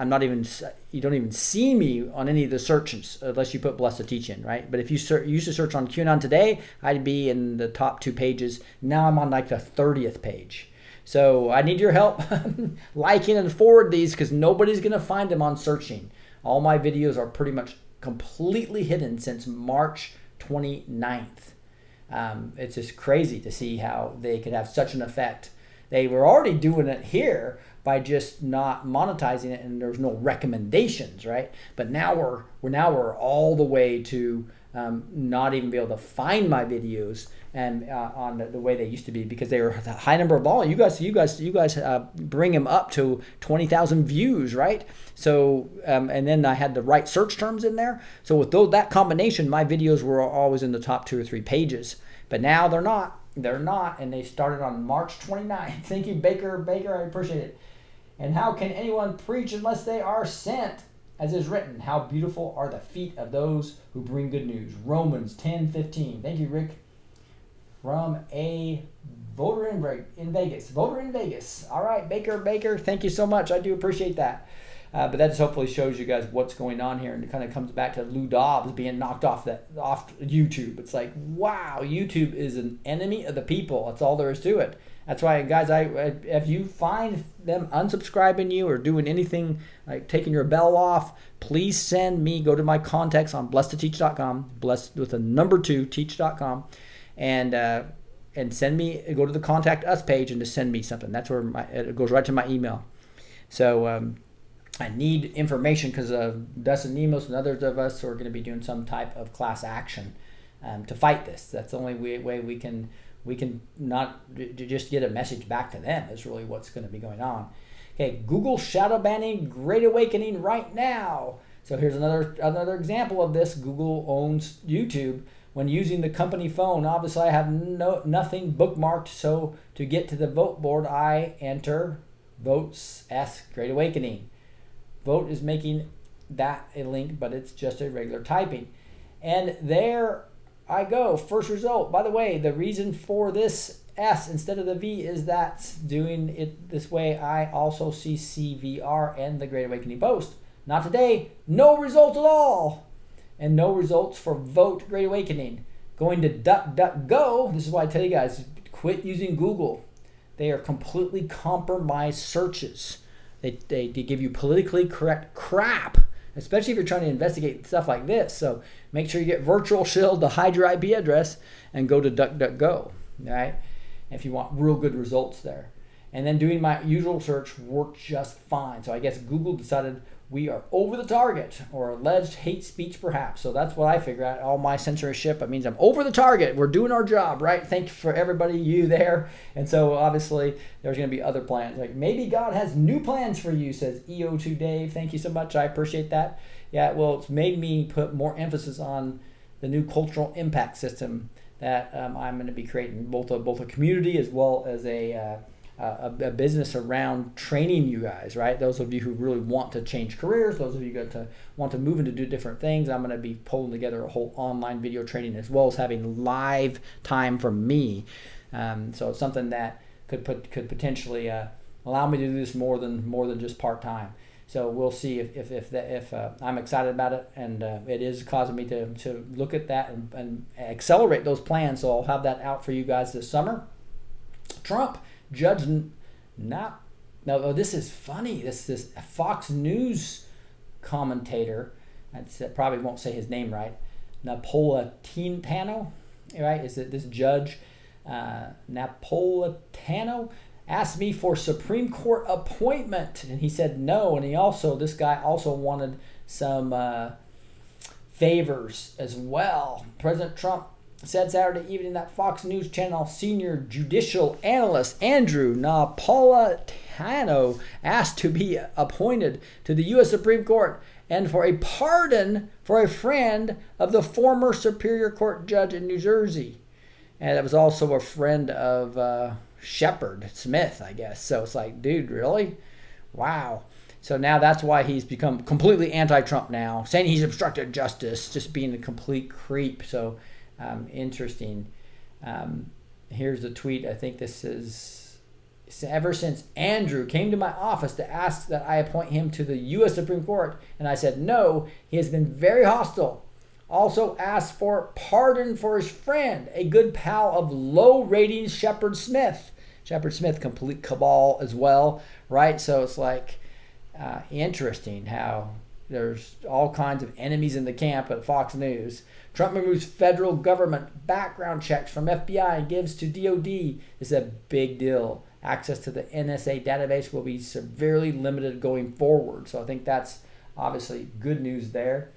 you don't even see me on any of the searches unless you put Blessed to Teach in, right? But if you used to search on QAnon Today, I'd be in the top 2 pages. Now I'm on like the 30th page. So I need your help liking and forward these, because nobody's going to find them on searching. All my videos are pretty much completely hidden since March 29th. It's just crazy to see how they could have such an effect. They were already doing it here by just not monetizing it, and there's no recommendations, right? But now we're all the way to not even be able to find my videos and on the way they used to be, because they were a high number of volume. You guys bring them up to 20,000 views, right? So and then I had the right search terms in there. So with that combination, my videos were always in the top 2 or 3 pages. But now they're not. They're not, and they started on March 29th. Thank you, Baker, I appreciate it. And how can anyone preach unless they are sent? As is written, how beautiful are the feet of those who bring good news. Romans 10:15. Thank you, Rick. From a voter in Vegas. Voter in Vegas. All right, Baker, thank you so much. I do appreciate that. But that just hopefully shows you guys what's going on here, and it kind of comes back to Lou Dobbs being knocked off YouTube. It's like, wow, YouTube is an enemy of the people. That's all there is to it. That's why, guys, if you find them unsubscribing you or doing anything like taking your bell off, please send me. Go to my contacts on blessedtoteach.com, blessed with a number 2 teach.com, and send me. Go to the contact us page and just send me something. That's where it goes right to my email. So I need information because Dustin Nemos and others of us are going to be doing some type of class action to fight this. That's the only way we can not just get a message back to them. Is really what's going to be going on. Okay, Google shadow banning Great Awakening right now. So here's another example of this. Google owns YouTube. When using the company phone, obviously I have nothing bookmarked. So to get to the vote board, I enter votes S Great Awakening. Vote is making that a link, but it's just a regular typing. And there I go. First result. By the way, the reason for this S instead of the V is that doing it this way, I also see CVR and the Great Awakening post. Not today. No results at all. And no results for Vote Great Awakening. Going to DuckDuckGo. This is why I tell you guys, quit using Google. They are completely compromised searches. They give you politically correct crap, especially if you're trying to investigate stuff like this. So make sure you get Virtual Shield to hide your IP address and go to DuckDuckGo, right? If you want real good results there. And then doing my usual search worked just fine. So I guess Google decided we are over the target, or alleged hate speech perhaps. So that's what I figure out. All my censorship, it means I'm over the target. We're doing our job, right? Thank you for everybody, you there. And so obviously there's going to be other plans. Like maybe God has new plans for you, says EO2 Dave. Thank you so much. I appreciate that. Yeah, well, it's made me put more emphasis on the new cultural impact system that I'm going to be creating, both a community as well as a business around training you guys, right? Those of you who really want to change careers, those of you who want to move into do different things, I'm going to be pulling together a whole online video training as well as having live time from me. So it's something that could potentially allow me to do this more than just part time. So we'll see if I'm excited about it, and it is causing me to look at that and accelerate those plans. So I'll have that out for you guys this summer. Trump. Judge, no, this is funny. This is a Fox News commentator. I probably won't say his name right. Napolitano, right? Is it this judge Napolitano asked me for Supreme Court appointment, and he said no. And this guy also wanted some favors as well. President Trump said Saturday evening that Fox News Channel senior judicial analyst Andrew Napolitano asked to be appointed to the U.S. Supreme Court and for a pardon for a friend of the former Superior Court judge in New Jersey. And it was also a friend of Shepard Smith, I guess. So it's like, dude, really? Wow. So now that's why he's become completely anti-Trump now, saying he's obstructed justice, just being a complete creep. So interesting. Here's the tweet. I think this is ever since Andrew came to my office to ask that I appoint him to the U.S. Supreme Court, and I said no, he has been very hostile. Also asked for pardon for his friend, a good pal of low ratings, Shepard Smith. Shepard Smith, complete cabal as well, right? So it's like interesting how there's all kinds of enemies in the camp at Fox News. Trump removes federal government background checks from FBI and gives to DOD. This is a big deal. Access to the NSA database will be severely limited going forward. So I think that's obviously good news there.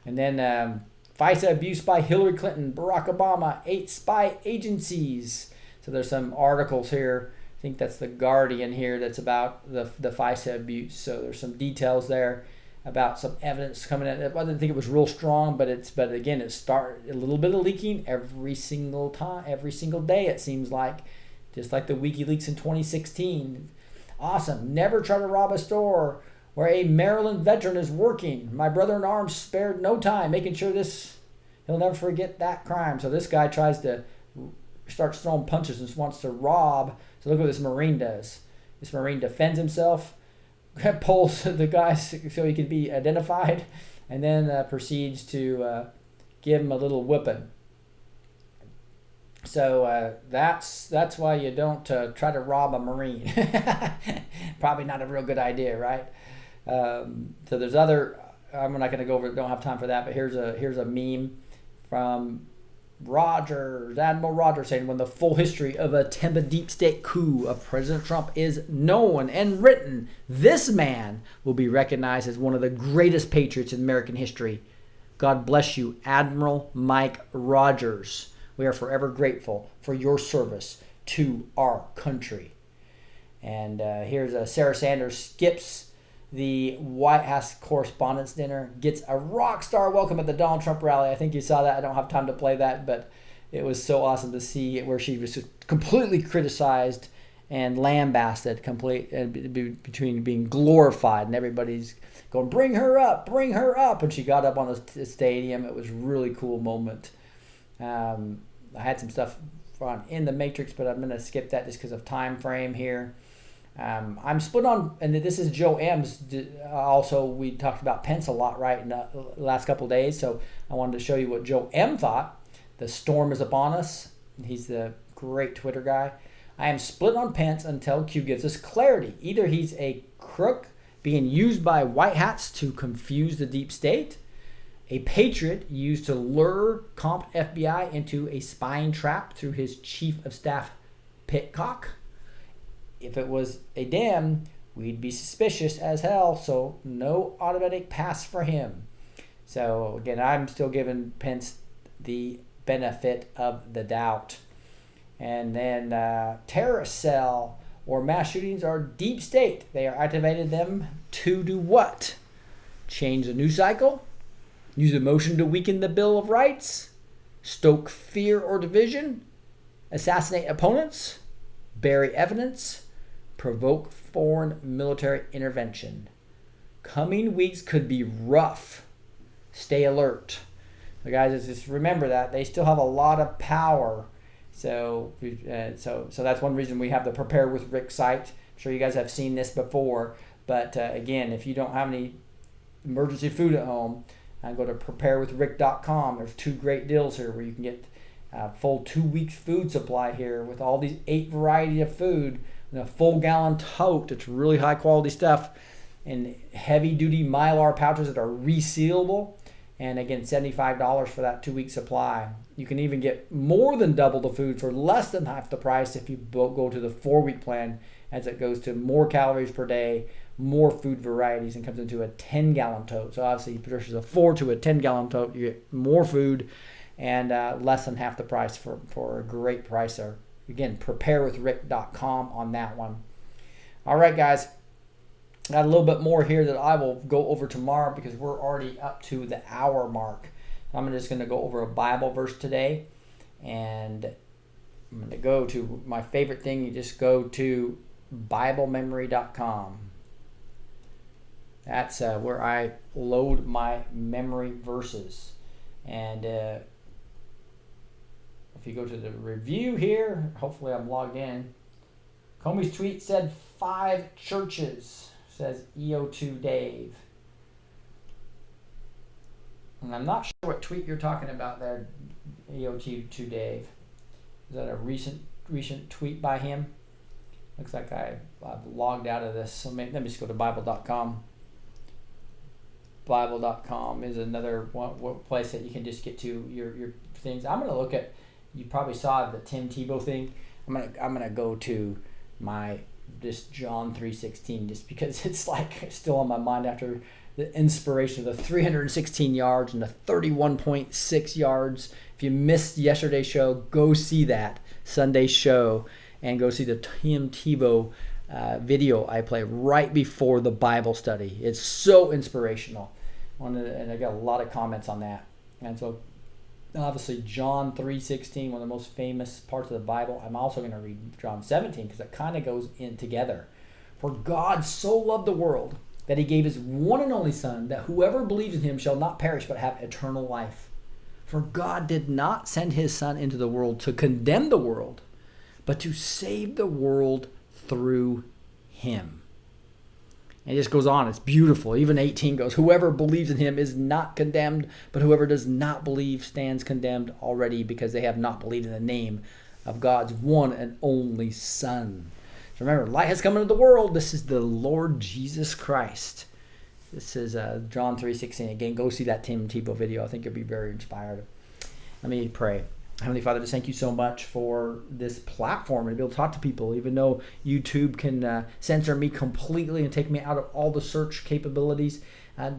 And then FISA abuse by Hillary Clinton, Barack Obama, 8 spy agencies. So there's some articles here. I think that's the Guardian here that's about the FISA abuse. So there's some details there about some evidence coming in. I didn't think it was real strong, but again, it started a little bit of leaking every single time, every single day it seems like, just like the WikiLeaks in 2016. Awesome. Never try to rob a store where a Maryland veteran is working. My brother in arms spared no time making sure he'll never forget that crime. So this guy starts throwing punches and wants to rob. So look what this Marine does. This Marine defends himself, pulls the guy so he can be identified, and then proceeds to give him a little whipping. So that's why you don't try to rob a Marine. Probably not a real good idea, right? So there's other. I'm not going to go over. Don't have time for that. But here's a meme from Admiral Rogers, saying when the full history of attempted deep state coup of President Trump is known and written, this man will be recognized as one of the greatest patriots in American history. God bless you, Admiral Mike Rogers. We are forever grateful for your service to our country. And here's Sarah Sanders skips the White House Correspondents' Dinner, gets a rock star welcome at the Donald Trump rally. I think you saw that. I don't have time to play that, but it was so awesome to see it, where she was just completely criticized and lambasted, between being glorified and everybody's going, bring her up, and she got up on the stadium. It was a really cool moment. I had some stuff in the Matrix, but I'm going to skip that just because of time frame here. I'm split on, and this is Joe M's. Also, we talked about Pence a lot, right, in the last couple of days. So I wanted to show you what Joe M thought. The storm is upon us. He's the great Twitter guy. I am split on Pence until Q gives us clarity. Either he's a crook being used by white hats to confuse the deep state, a patriot used to lure comp FBI into a spying trap through his chief of staff, Pitcock. If it was a Dem, we'd be suspicious as hell, so no automatic pass for him. So again, I'm still giving Pence the benefit of the doubt. And then terrorist cell or mass shootings are deep state. They are activated them to do what? Change the news cycle? Use emotion to weaken the Bill of Rights? Stoke fear or division? Assassinate opponents? Bury evidence? Provoke foreign military intervention. Coming weeks could be rough. Stay alert. So guys, just remember that they still have a lot of power. So that's one reason we have the Prepare with Rick site. I'm sure you guys have seen this before. But again, if you don't have any emergency food at home, go to preparewithrick.com. There's 2 great deals here where you can get full 2 weeks food supply here with all these 8 varieties of food in a full gallon tote. It's really high quality stuff in heavy duty Mylar pouches that are resealable. And again, $75 for that 2 week supply. You can even get more than double the food for less than half the price if you go to the 4 week plan, as it goes to more calories per day, more food varieties, and comes into a 10 gallon tote. So obviously, versus a 4 to a 10 gallon tote, you get more food and less than half the price for a great price there. Again, preparewithrick.com on that one. All right, guys. Got a little bit more here that I will go over tomorrow because we're already up to the hour mark. I'm just going to go over a Bible verse today. And I'm going to go to my favorite thing. You just go to BibleMemory.com. That's where I load my memory verses. And if you go to the review here, hopefully I'm logged in Comey's tweet said 5 churches, says EO2 Dave. And I'm not sure what tweet you're talking about there, EO2 Dave. Is that a recent tweet by him? Looks like I've logged out of this. So let me just go to Bible.com. Bible.com is another one place that you can just get to your things. I'm going to look at, you probably saw the Tim Tebow thing. I'm gonna go to my this John 3:16 just because it's like still on my mind after the inspiration of the 316 yards and the 31.6 yards. If you missed yesterday's show, go see that Sunday show and go see the Tim Tebow video I play right before the Bible study. It's so inspirational, and I got a lot of comments on that. And so obviously John 3:16, one of the most famous parts of the Bible. I'm also going to read John 17 because it kind of goes in together. For God so loved the world that he gave his one and only Son, that whoever believes in him shall not perish but have eternal life. For God did not send his Son into the world to condemn the world, but to save the world through him. And it just goes on. It's beautiful. Even 18 goes, whoever believes in him is not condemned, but whoever does not believe stands condemned already because they have not believed in the name of God's one and only Son. So remember, light has come into the world. This is the Lord Jesus Christ. This is John 3:16. Again, go see that Tim Tebow video. I think you'll be very inspired. Let me pray. Heavenly Father, just thank you so much for this platform and to be able to talk to people, even though YouTube can censor me completely and take me out of all the search capabilities.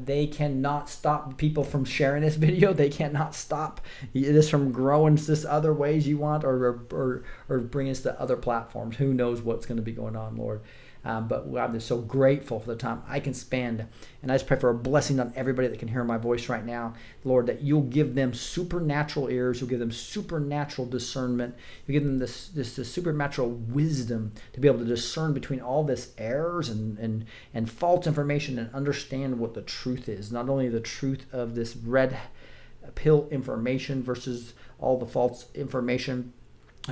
They cannot stop people from sharing this video. They cannot stop this from growing this other ways you want or bring us to other platforms. Who knows what's going to be going on, Lord. But I'm just so grateful for the time I can spend. And I just pray for a blessing on everybody that can hear my voice right now. Lord, that you'll give them supernatural ears. You'll give them supernatural discernment. You give them this supernatural wisdom to be able to discern between all this errors and false information and understand what the truth is. Not only the truth of this red pill information versus all the false information,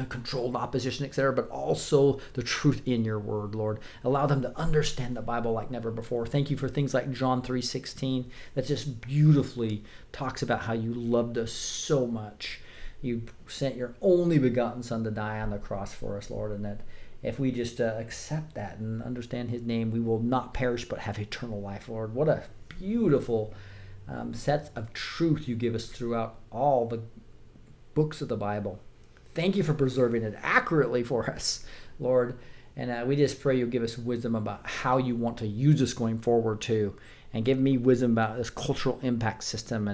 controlled opposition, etc., but also the truth in your word, Lord. Allow them to understand the Bible like never before. Thank you for things like John 3:16 that just beautifully talks about how you loved us so much. You sent your only begotten Son to die on the cross for us, Lord, and that if we just accept that and understand his name, we will not perish but have eternal life, Lord. What a beautiful set of truth you give us throughout all the books of the Bible. Thank you for preserving it accurately for us, Lord. And we just pray you'll give us wisdom about how you want to use us going forward too. And give me wisdom about this cultural impact system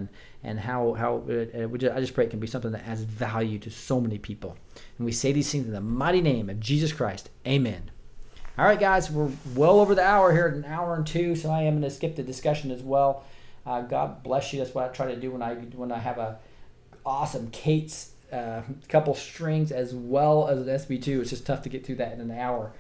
and how I just pray it can be something that adds value to so many people. And we say these things in the mighty name of Jesus Christ. Amen. All right, guys, we're well over the hour here, an hour and 2, so I am going to skip the discussion as well. God bless you. That's what I try to do when I have a awesome Kate's couple strings as well as an SB2. It's just tough to get through that in an hour.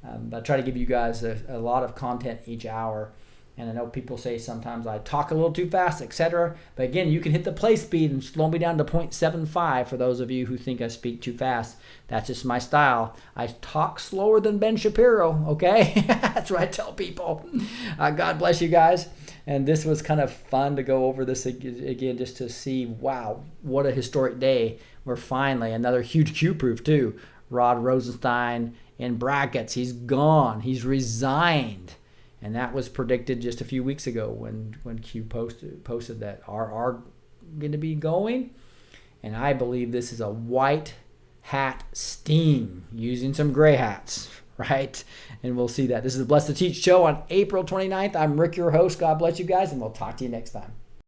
But I try to give you guys a lot of content each hour. And I know people say sometimes I talk a little too fast, etc. But again, you can hit the play speed and slow me down to 0.75 for those of you who think I speak too fast. That's just my style. I talk slower than Ben Shapiro, okay? That's what I tell people. God bless you guys. And this was kind of fun to go over this again just to see, wow, what a historic day. We're finally, another huge Q-proof too. Rod Rosenstein in brackets. He's gone. He's resigned. And that was predicted just a few weeks ago when Q posted that are going to be going. And I believe this is a white hat steam using some gray hats, right? And we'll see that. This is the Blessed to Teach show on April 29th. I'm Rick, your host. God bless you guys, and we'll talk to you next time.